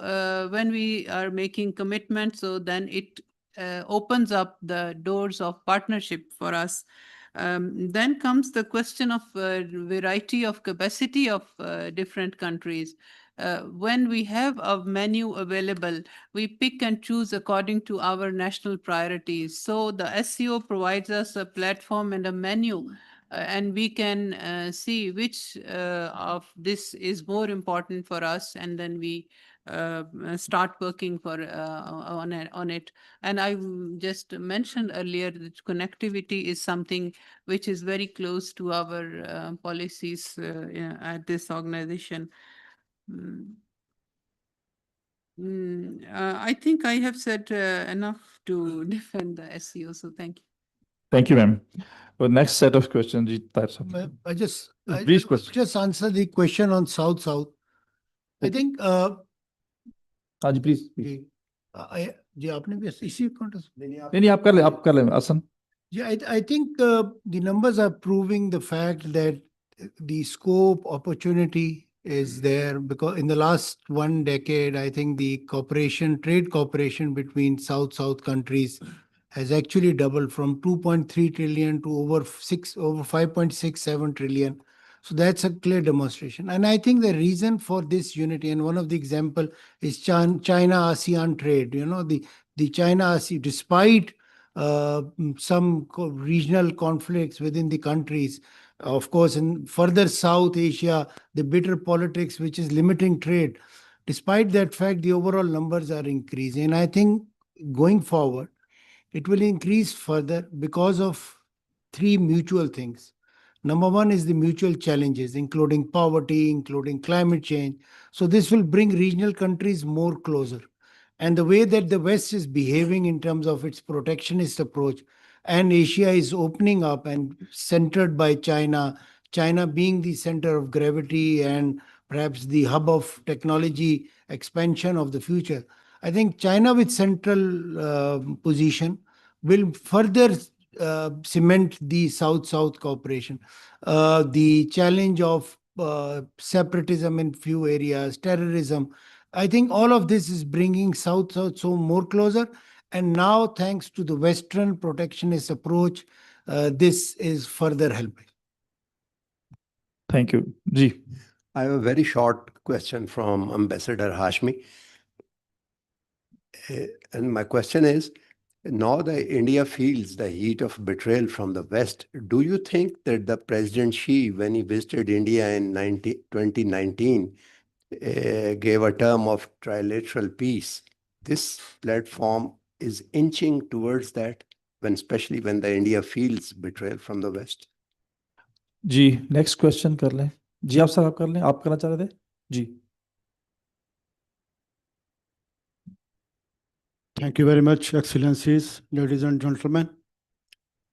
when we are making commitments, so then it opens up the doors of partnership for us. Then comes the question of variety of capacity of different countries. when we have a menu available, we pick and choose according to our national priorities. So the SCO provides us a platform and a menu, and we can see which of this is more important for us, and then we start working on it. And I just mentioned earlier that connectivity is something which is very close to our policies at this organization. I think I have said enough to defend the SCO, so thank you. Thank you, ma'am. The next set of questions, I just brief question. just answer the question on South-South. I think Haji, please. जी आपने भी इसी context नहीं आप कर ले Asan. Yeah, I think the numbers are proving the fact that the scope opportunity is there, because in the last 1 decade, I think the trade cooperation between South-South countries has actually doubled from 2.3 trillion to over 5.67 trillion. So that's a clear demonstration. And I think the reason for this unity, and one of the example is China-ASEAN trade. The China-ASEAN, despite some regional conflicts within the countries. Of course, in further South Asia, the bitter politics, which is limiting trade. Despite that fact, the overall numbers are increasing. And I think going forward, it will increase further because of 3 mutual things. Number 1 is the mutual challenges, including poverty, including climate change. So this will bring regional countries more closer. And the way that the West is behaving in terms of its protectionist approach, and Asia is opening up and centered by China, China being the center of gravity and perhaps the hub of technology expansion of the future. I think China with central position will further cement the South-South cooperation. The challenge of separatism in few areas, terrorism, I think all of this is bringing South-South so more closer. And now, thanks to the Western protectionist approach, this is further helping. Thank you. Ji. I have a very short question from Ambassador Hashmi. And my question is, now that India feels the heat of betrayal from the West, do you think that the President Xi, when he visited India in 2019, gave a term of trilateral peace, this platform is inching towards that, especially when the India feels betrayal from the West? Ji, next question कर लें. जी आप sir आप कर लें. आप करना चाह रहे थे? जी. Thank you very much, Excellencies, ladies and gentlemen.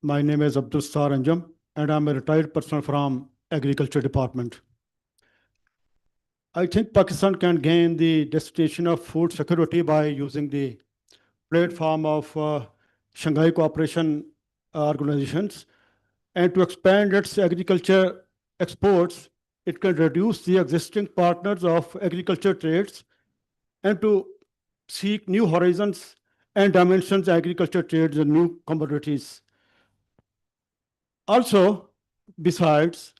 My name is Abdul Star Anjum, and I'm a retired person from Agriculture Department. I think Pakistan can gain the destination of food security by using the platform of Shanghai Cooperation Organizations, and to expand its agriculture exports. It can reduce the existing partners of agriculture trades and to seek new horizons and dimensions agriculture trades and new commodities. Also, besides,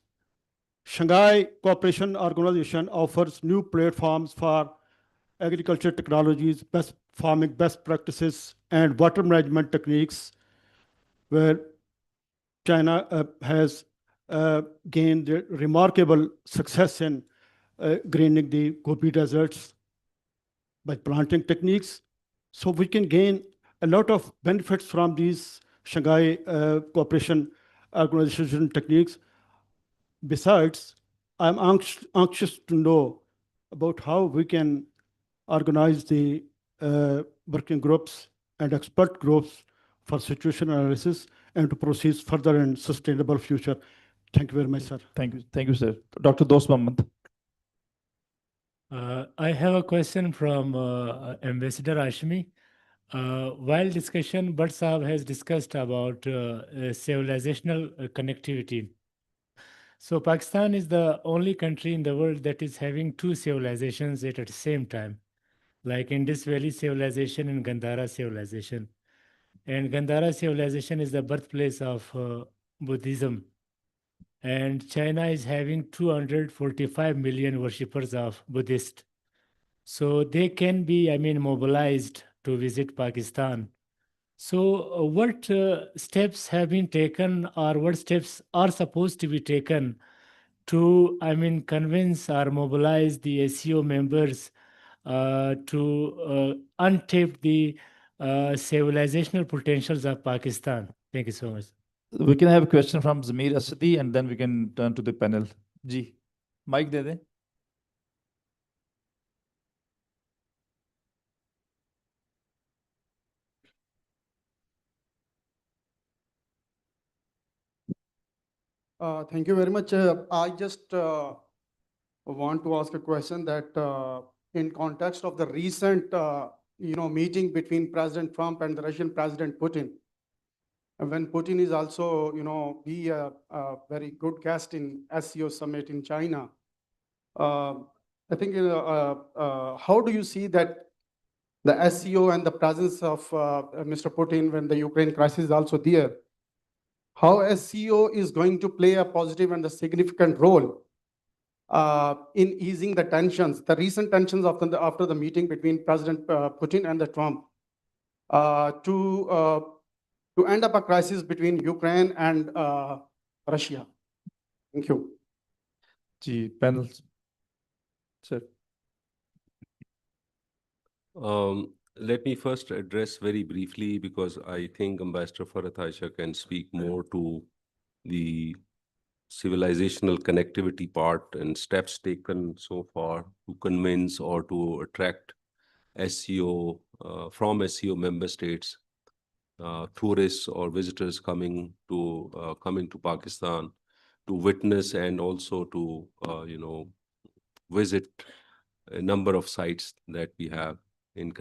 Shanghai Cooperation Organization offers new platforms for agriculture technologies, farming best practices, and water management techniques, where China has gained remarkable success in greening the Gobi deserts by planting techniques. So we can gain a lot of benefits from these Shanghai Cooperation Organization techniques. Besides, I'm anxious to know about how we can organize the working groups and expert groups for situation analysis and to proceed further in sustainable future. Thank you very much, sir. Thank you. Thank you, sir. Dr. Dost Mohammed. I have a question from Ambassador Hashmi. While discussion, Bhatt Sahab has discussed about civilizational connectivity. So Pakistan is the only country in the world that is having 2 civilizations at the same time, like Indus Valley civilization and Gandhara civilization. And Gandhara civilization is the birthplace of Buddhism. And China is having 245 million worshippers of Buddhist. So they can be, I mean, mobilized to visit Pakistan. So what steps have been taken, or what steps are supposed to be taken to, I mean, convince or mobilize the SCO members to untap the civilizational potentials of Pakistan? Thank you so much. We can have a question from Zamir Asadi, and then we can turn to the panel. Ji, mic de de. Thank you very much. I just want to ask a question that in context of the recent meeting between President Trump and the Russian President Putin, when Putin is also be a very good guest in SCO summit in China, I think how do you see that the SCO and the presence of Mr. Putin when the Ukraine crisis is also there, how SCO is going to play a positive and a significant role in easing the tensions, the recent tensions after the meeting between President Putin and the Trump, to end up a crisis between Ukraine and Russia? Thank you. Ji, panel. Sir. Let me first address very briefly, because I think Ambassador Farhat Aisha can speak more to the civilizational connectivity part and steps taken so far to convince or to attract SCO from SCO member states, tourists or visitors coming to Pakistan to witness and also to visit a number of sites that we have in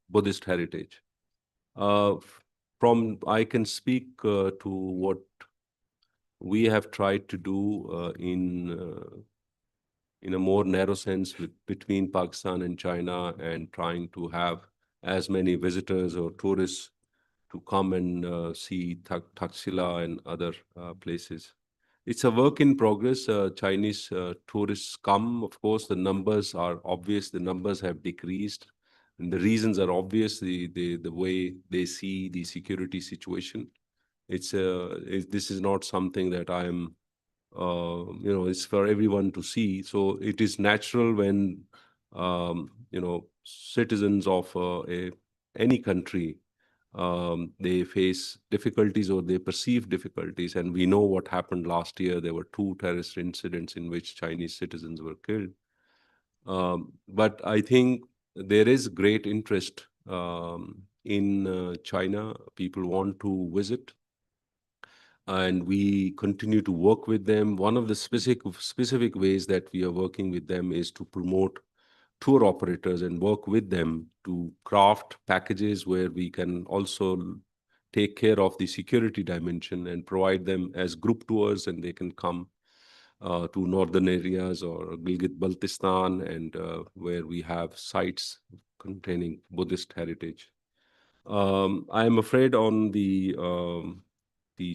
Buddhist heritage. I can speak to what we have tried to do in a more narrow sense between Pakistan and China, and trying to have as many visitors or tourists to come and see Taxila and other places. It's a work in progress. Chinese tourists come. Of course, the numbers are obvious. The numbers have decreased. And the reasons are obvious, the way they see the security situation. This is not something that I am, it's for everyone to see. So it is natural when, citizens of any country, they face difficulties or they perceive difficulties. And we know what happened last year. There were 2 terrorist incidents in which Chinese citizens were killed. But I think there is great interest in China. People want to visit, and we continue to work with them. One of the specific ways that we are working with them is to promote tour operators and work with them to craft packages where we can also take care of the security dimension and provide them as group tours, and they can come to northern areas or Gilgit-Baltistan, and where we have sites containing Buddhist heritage. I am afraid on the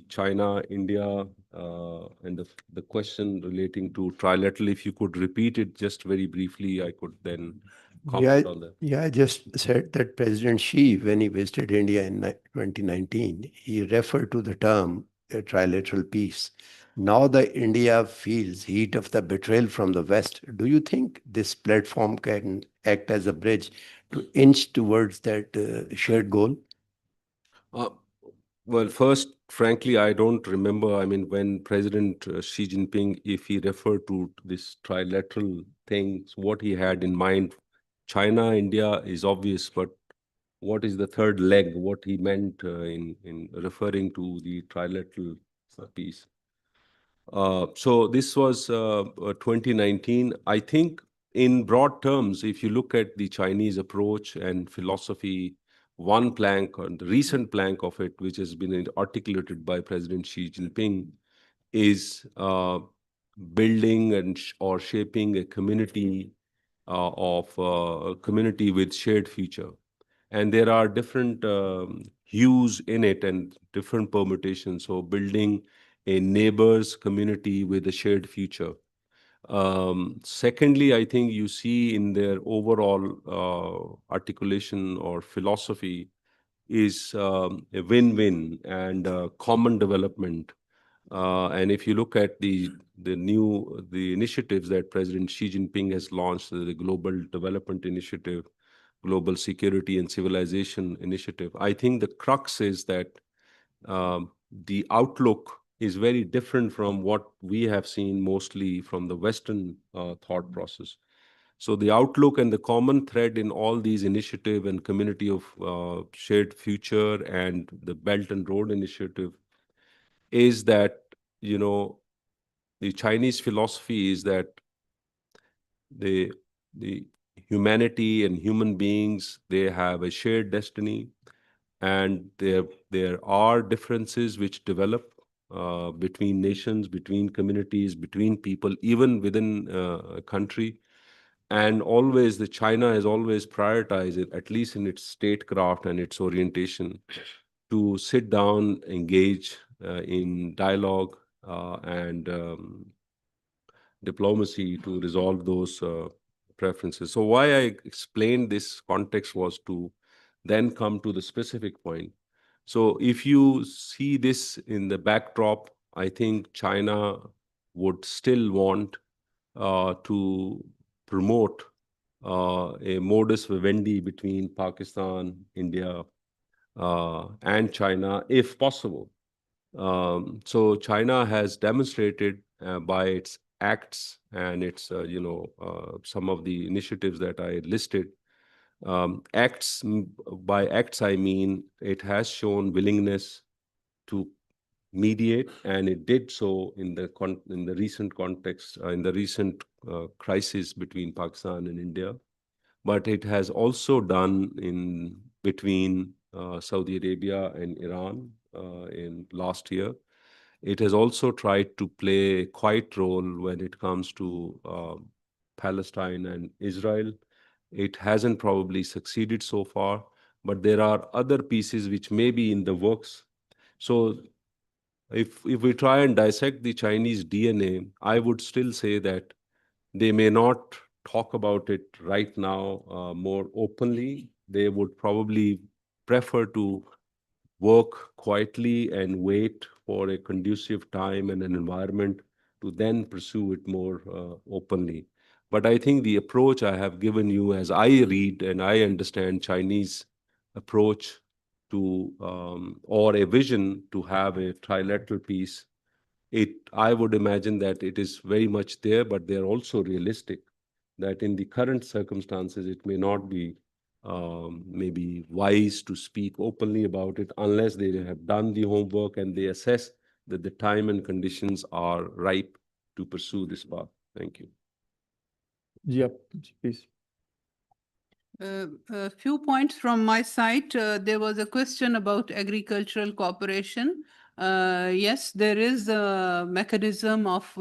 China, India, and the question relating to trilateral, if you could repeat it just very briefly, I could then comment on that. Yeah, I just said that President Xi, when he visited India in 2019, he referred to the term trilateral peace. Now the India feels heat of the betrayal from the West. Do you think this platform can act as a bridge to inch towards that shared goal? Well, first, frankly, I don't remember. I mean, when President Xi Jinping, if he referred to this trilateral thing, what he had in mind, China, India is obvious, but what is the third leg, what he meant in referring to the trilateral piece? So this was 2019. I think in broad terms, if you look at the Chinese approach and philosophy, one plank, or the recent plank of it, which has been articulated by President Xi Jinping, is building or shaping a community community with shared future. And there are different hues in it and different permutations. So building a neighbors community with a shared future. Secondly, I think you see in their overall articulation or philosophy is a win-win and common development. And if you look at the initiatives that President Xi Jinping has launched, the Global Development Initiative, Global Security and Civilization Initiative, I think the crux is that the outlook is very different from what we have seen mostly from the Western thought process. So the outlook and the common thread in all these initiative and community of shared future and the Belt and Road Initiative is that, the Chinese philosophy is that the humanity and human beings, they have a shared destiny, and there are differences which develop between nations, between communities, between people, even within a country. And always the China has always prioritized it, at least in its statecraft and its orientation, to sit down, engage in dialogue and diplomacy to resolve those preferences. So why I explained this context was to then come to the specific point. So if you see this in the backdrop, I think China would still want to promote a modus vivendi between Pakistan, India, and China, if possible. So China has demonstrated by its acts and its, some of the initiatives that I listed. By acts, I mean it has shown willingness to mediate, and it did so in the recent context, in the recent crisis between Pakistan and India. But it has also done in between Saudi Arabia and Iran in last year. It has also tried to play a quiet role when it comes to Palestine and Israel. It hasn't probably succeeded so far, but there are other pieces which may be in the works. So if we try and dissect the Chinese DNA, I would still say that they may not talk about it right now more openly. They would probably prefer to work quietly and wait for a conducive time and an environment to then pursue it more openly. But I think the approach I have given you, as I read and I understand Chinese approach to, or a vision to have a trilateral peace, I would imagine that it is very much there, but they're also realistic that in the current circumstances, it may not be maybe wise to speak openly about it unless they have done the homework and they assess that the time and conditions are ripe to pursue this path. Thank you. Yep, please. A few points from my side. There was a question about agricultural cooperation. Yes, there is a mechanism of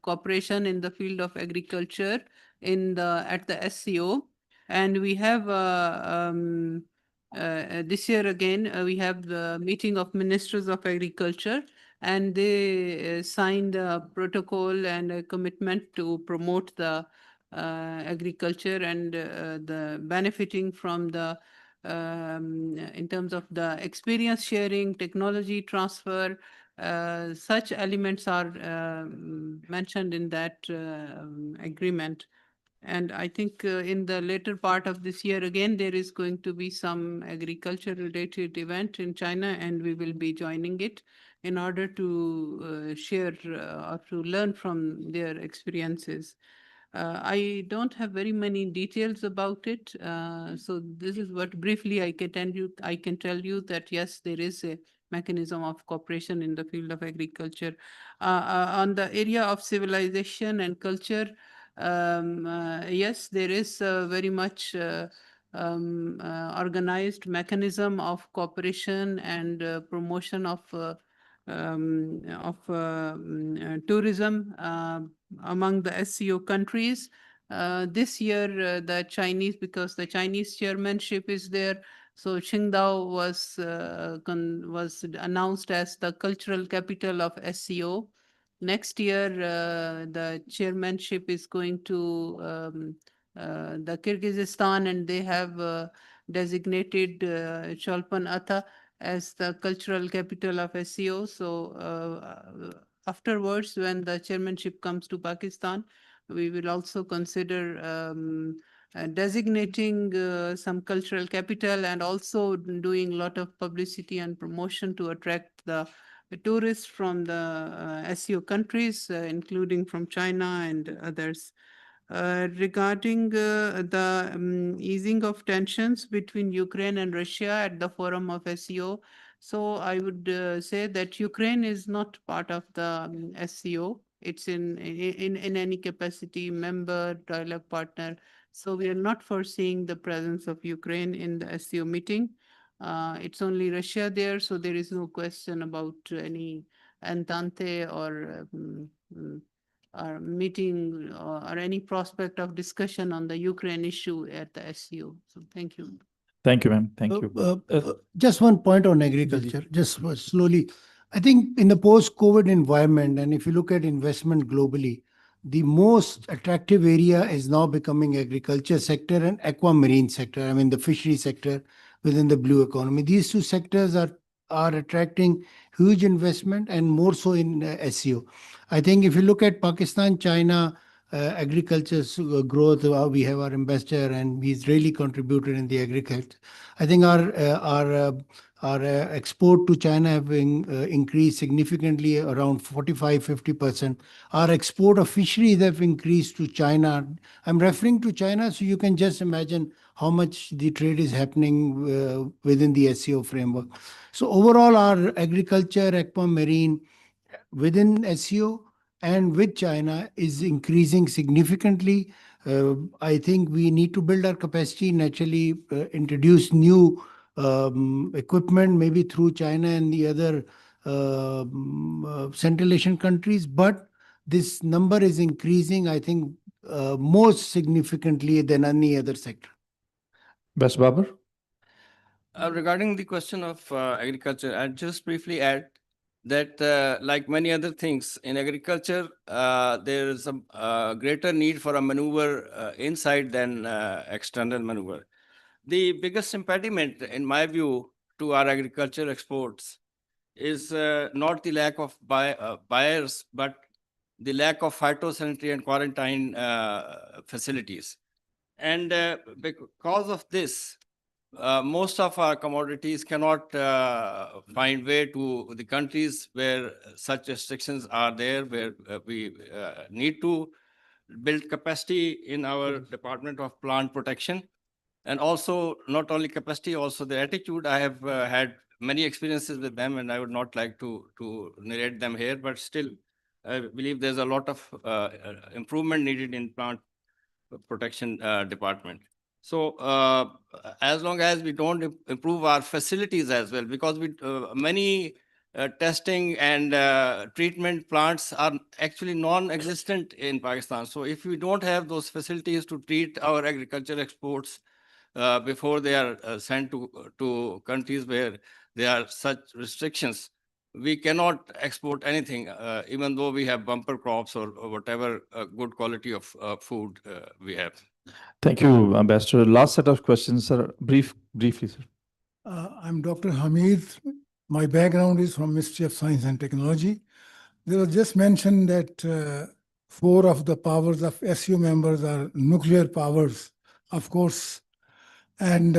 cooperation in the field of agriculture at the SCO, and we have this year again we have the meeting of ministers of agriculture, and they signed a protocol and a commitment to promote the agriculture and the benefiting from the in terms of the experience sharing, technology transfer. Such elements are mentioned in that agreement. And I think in the later part of this year, again, there is going to be some agriculture-related event in China, and we will be joining it in order to share or to learn from their experiences. I don't have very many details about it, so this is what briefly I can tell you. I can tell you that yes, there is a mechanism of cooperation in the field of agriculture. On the area of civilization and culture, yes, there is very much organized mechanism of cooperation and promotion of tourism among the SCO countries. This year, the Chinese, because the Chinese chairmanship is there, so Qingdao was announced as the cultural capital of SCO. Next year, the chairmanship is going to the Kyrgyzstan, and they have designated Cholpan Ata as the cultural capital of SCO. So afterwards, when the chairmanship comes to Pakistan, we will also consider designating some cultural capital and also doing a lot of publicity and promotion to attract the tourists from the SCO countries, including from China and others. Regarding the easing of tensions between Ukraine and Russia at the forum of SCO, so I would say that Ukraine is not part of the SCO. It's in any capacity member, dialogue partner. So we are not foreseeing the presence of Ukraine in the SCO meeting. It's only Russia there, so there is no question about any entente or meeting or any prospect of discussion on the Ukraine issue at the SCO. So thank you. Thank you, ma'am. Thank you. Just one point on agriculture, just slowly. I think in the post-COVID environment, and if you look at investment globally, the most attractive area is now becoming agriculture sector and aquamarine sector. I mean, the fishery sector within the blue economy. These two sectors are attracting huge investment and more so in SCO. I think if you look at Pakistan, China, agriculture's growth, we have our ambassador and he's really contributed in the agriculture. I think our export to China have been increased significantly, around 45-50%. Our export of fisheries have increased to China. I'm referring to China, so you can just imagine how much the trade is happening within the SCO framework. So overall, our agriculture, aquamarine within SCO and with China is increasing significantly. I think we need to build our capacity, naturally introduce new equipment, maybe through China and the other Central Asian countries. But this number is increasing, I think, most significantly than any other sector. Best Babar? Regarding the question of agriculture, I'll just briefly add that like many other things in agriculture, there is a greater need for a maneuver inside than external maneuver. The biggest impediment, in my view, to our agriculture exports is not the lack of buyers, but the lack of phytosanitary and quarantine facilities. And because of this, most of our commodities cannot find way to the countries where such restrictions are there, where we need to build capacity in our Department of Plant Protection. And also, not only capacity, also the attitude. I have had many experiences with them, and I would not like to narrate them here, but still, I believe there's a lot of improvement needed in plant protection department. So as long as we don't improve our facilities as well, because many testing and treatment plants are actually non-existent in Pakistan. So if we don't have those facilities to treat our agriculture exports before they are sent to countries where there are such restrictions, we cannot export anything, even though we have bumper crops or whatever good quality of food we have. Thank you, Ambassador. Last set of questions, sir. Briefly, sir. I'm Dr. Hamid. My background is from Ministry of Science and Technology. There was just mentioned that 4 of the powers of SCO members are nuclear powers, of course. And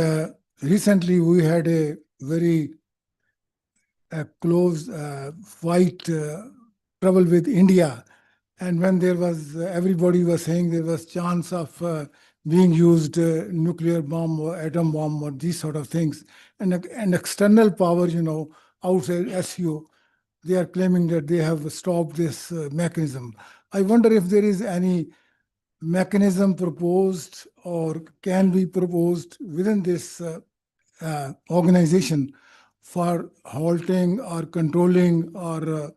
recently we had a very close fight, trouble with India. And when there was, everybody was saying there was chance of being used nuclear bomb or atom bomb or these sort of things. And an external power, outside SCO, they are claiming that they have stopped this mechanism. I wonder if there is any mechanism proposed or can be proposed within this organization for halting or controlling or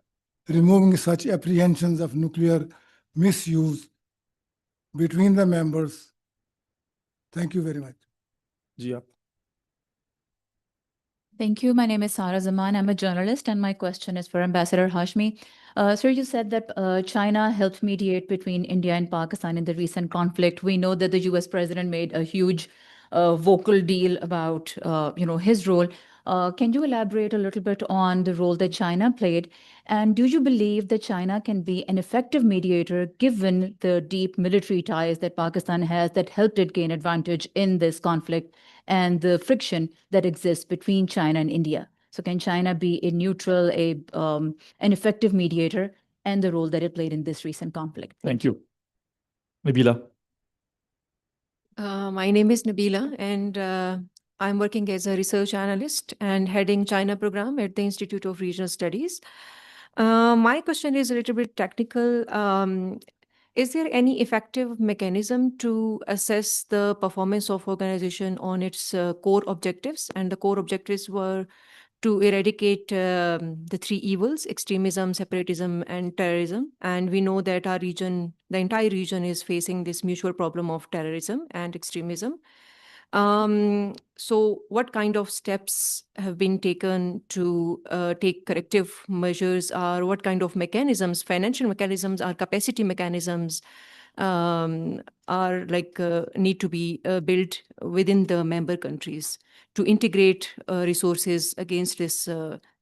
removing such apprehensions of nuclear misuse between the members. Thank you very much. Ji, Thank you. My name is Sara Zaman. I'm a journalist, and my question is for Ambassador Hashmi. Sir, you said that China helped mediate between India and Pakistan in the recent conflict. We know that the US president made a huge vocal deal about his role. Can you elaborate a little bit on the role that China played? And do you believe that China can be an effective mediator given the deep military ties that Pakistan has that helped it gain advantage in this conflict and the friction that exists between China and India? So can China be a neutral, an effective mediator, and the role that it played in this recent conflict? Thank you. Nabila. My name is Nabila, and I'm working as a research analyst and heading China program at the Institute of Regional Studies. My question is a little bit technical. Is there any effective mechanism to assess the performance of organization on its core objectives? And the core objectives were to eradicate the three evils: extremism, separatism, and terrorism. And we know that our region, the entire region, is facing this mutual problem of terrorism and extremism. So what kind of steps have been taken to take corrective measures, or what kind of mechanisms, financial mechanisms or capacity mechanisms are need to be built within the member countries to integrate resources against this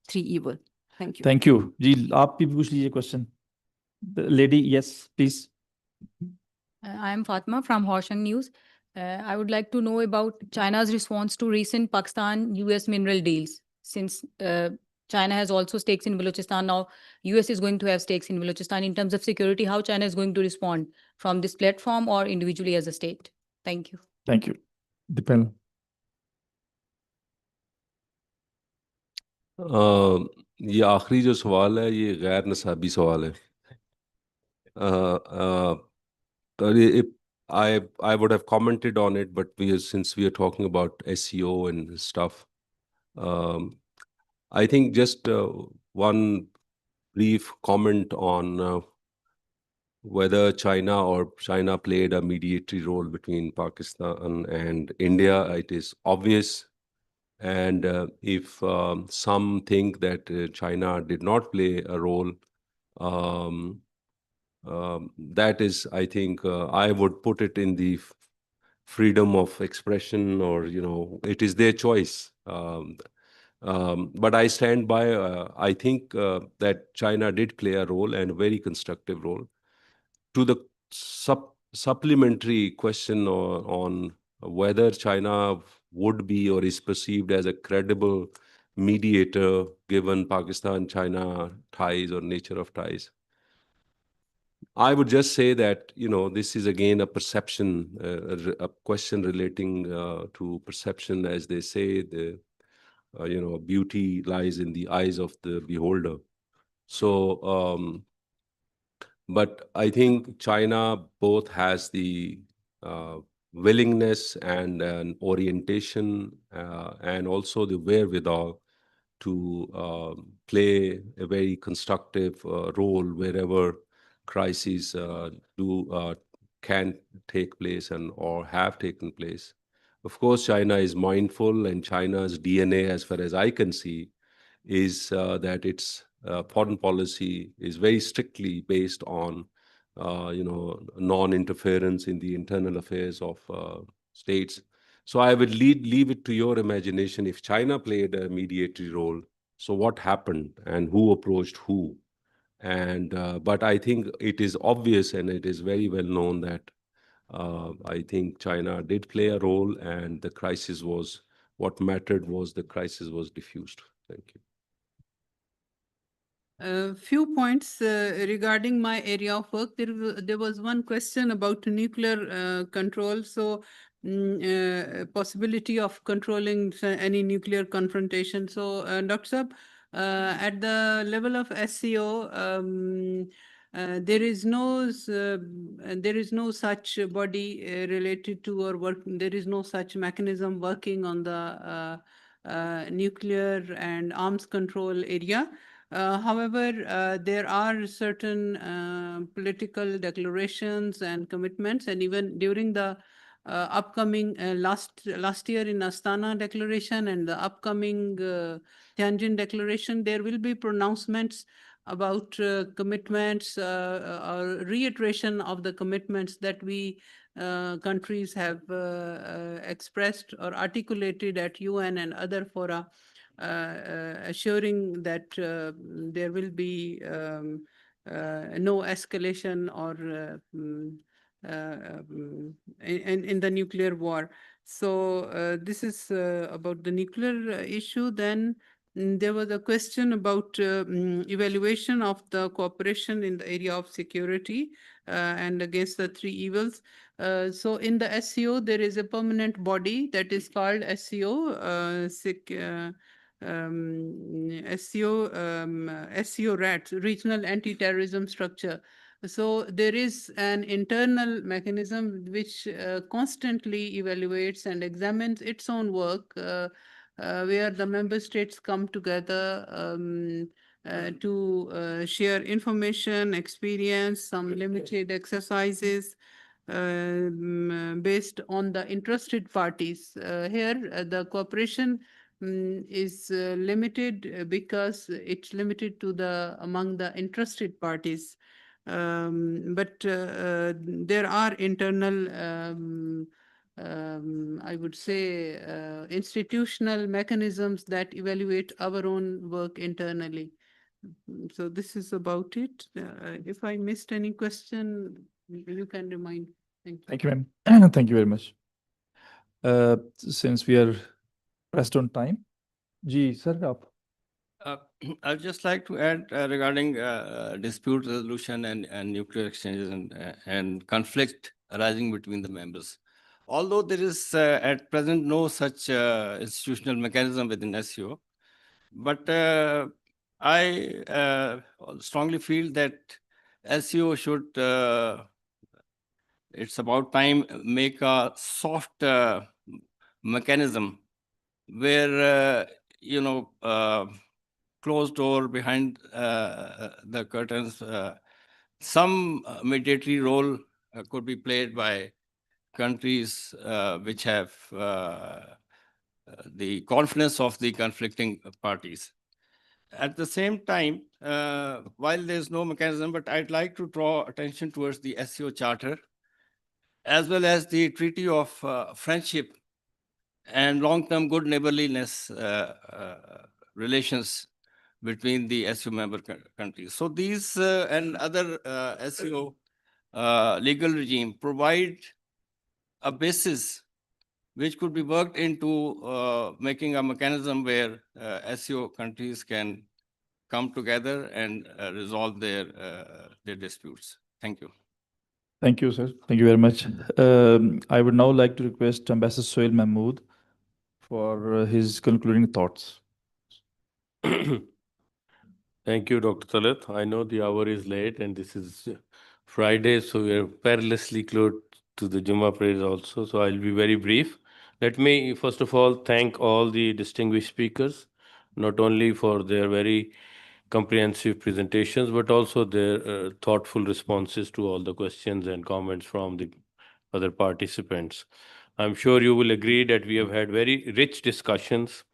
three evil? Thank you. Thank you. जी आप भी पूछ लीजिए question. The lady, yes, please. I am Fatma from Hoshan News. I would like to know about China's response to recent Pakistan-US mineral deals. Since China has also stakes in Balochistan now, US is going to have stakes in Balochistan. In terms of security, how China is going to respond from this platform or individually as a state? Thank you. Thank you. Dipal. ये आखिरी जो सवाल है ये गैर नसाबी सवाल है. I would have commented on it, but since we are talking about SCO and stuff, I think just one brief comment on whether China played a mediatory role between Pakistan and India. It is obvious. And if some think that China did not play a role, that is, I think, I would put it in the freedom of expression, or, it is their choice. But I stand by, I think that China did play a role, and a very constructive role. To the supplementary question on whether China would be or is perceived as a credible mediator given Pakistan-China ties or nature of ties, I would just say that, this is again a perception, a question relating to perception. As they say, beauty lies in the eyes of the beholder. So, but I think China both has the willingness and an orientation and also the wherewithal to play a very constructive role wherever crises can take place or have taken place. Of course, China is mindful, and China's DNA, as far as I can see, is that its foreign policy is very strictly based on, non-interference in the internal affairs of states. So I would leave it to your imagination. If China played a mediatory role, so what happened and who approached who? And but I think it is obvious and it is very well known that I think China did play a role, and the crisis was, what mattered was the crisis was diffused. Thank you. A few points regarding my area of work. There was one question about nuclear control. So, possibility of controlling any nuclear confrontation. So, Dr. Saab, at the level of SCO, there is no such body related to or work. There is no such mechanism working on the nuclear and arms control area. However, there are certain political declarations and commitments, and even during the upcoming last year in Astana Declaration and the upcoming Tianjin Declaration, there will be pronouncements about commitments or reiteration of the commitments that we countries have expressed or articulated at UN and other fora, assuring that there will be no escalation or in the nuclear war. So this is about the nuclear issue. Then there was a question about evaluation of the cooperation in the area of security and against the three evils. So in the SCO, there is a permanent body that is called SCO, SCO RATS, Regional Anti-Terrorism Structure. So there is an internal mechanism which constantly evaluates and examines its own work, where the member states come together to share information, experience, some limited exercises based on the interested parties. Here, the cooperation is limited because it's limited to among the interested parties. But there are internal, I would say, institutional mechanisms that evaluate our own work internally. So this is about it. If I missed any question, you can remind. Thank you. Thank you, ma'am. Thank you very much. Since we are pressed on time, Ji, sir, up. I'd just like to add regarding dispute resolution and nuclear exchanges and conflict arising between the members. Although there is at present no such institutional mechanism within SCO, but I strongly feel that SCO should, it's about time, make a soft mechanism where, closed door behind the curtains, some mediatory role could be played by countries which have the confidence of the conflicting parties. At the same time, while there's no mechanism, but I'd like to draw attention towards the SCO Charter, as well as the Treaty of Friendship and long-term good neighborliness relations between the SCO member countries. So these and other SCO legal regime provide a basis which could be worked into making a mechanism where SCO countries can come together and resolve their disputes. Thank you. Thank you, sir. Thank you very much. I would now like to request Ambassador Sohail Mahmood for his concluding thoughts. Thank you, Dr. Talat. I know the hour is late and this is Friday, so we are perilously close to the Jummah prayers also. So I'll be very brief. Let me, first of all, thank all the distinguished speakers, not only for their very comprehensive presentations, but also their thoughtful responses to all the questions and comments from the other participants. I'm sure you will agree that we have had very rich discussions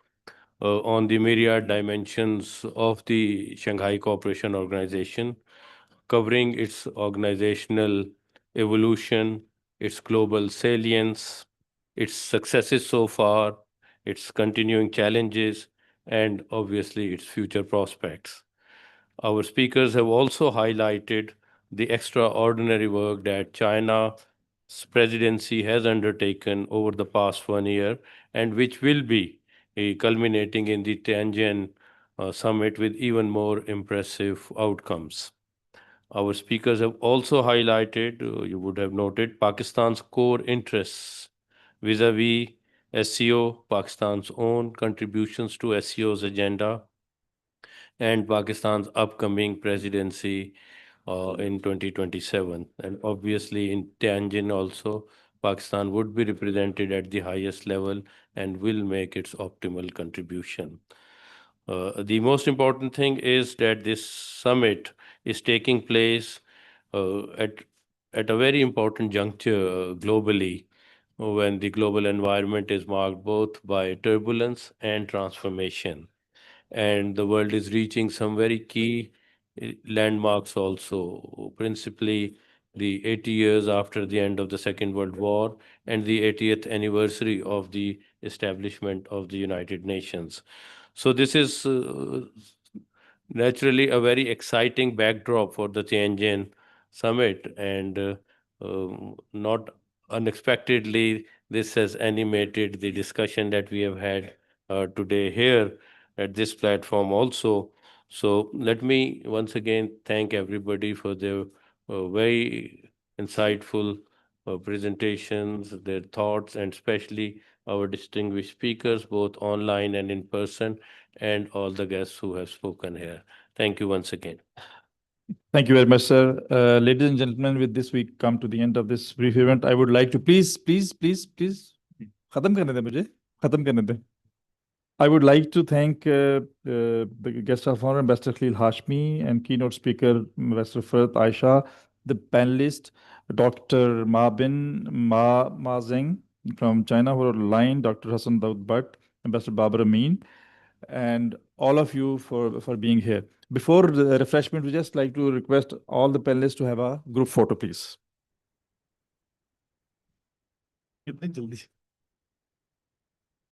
on the myriad dimensions of the Shanghai Cooperation Organization, covering its organizational evolution, its global salience, its successes so far, its continuing challenges, and obviously its future prospects. Our speakers have also highlighted the extraordinary work that China's presidency has undertaken over the past 1 year and which will be culminating in the Tianjin summit with even more impressive outcomes. Our speakers have also highlighted, you would have noted, Pakistan's core interests vis-a-vis SCO, Pakistan's own contributions to SCO's agenda, and Pakistan's upcoming presidency in 2027. And obviously in Tianjin also, Pakistan would be represented at the highest level and will make its optimal contribution. The most important thing is that this summit is taking place at a very important juncture globally, when the global environment is marked both by turbulence and transformation. And the world is reaching some very key landmarks also, principally the 80 years after the end of the Second World War and the 80th anniversary of the establishment of the United Nations. So this is naturally a very exciting backdrop for the Tianjin summit, and not unexpectedly, this has animated the discussion that we have had today here at this platform also. So let me once again thank everybody for their very insightful presentations, their thoughts, and especially our distinguished speakers, both online and in person, and all the guests who have spoken here. Thank you once again. Thank you very much, sir. Ladies and gentlemen, with this, we come to the end of this brief event. I would like to please. खत्म करने दें मुझे, खत्म करने दें. I would like to thank the guest of honor, Ambassador Khalil Hashmi, and keynote speaker, Ambassador Farid Aisha, the panelist, Dr. Ma Zheng from China, who are online, Dr. Hassan Daud Bhatt, Ambassador Babar Amin, and all of you for being here. Before the refreshment, we just like to request all the panelists to have a group photo, please. कितनी जल्दी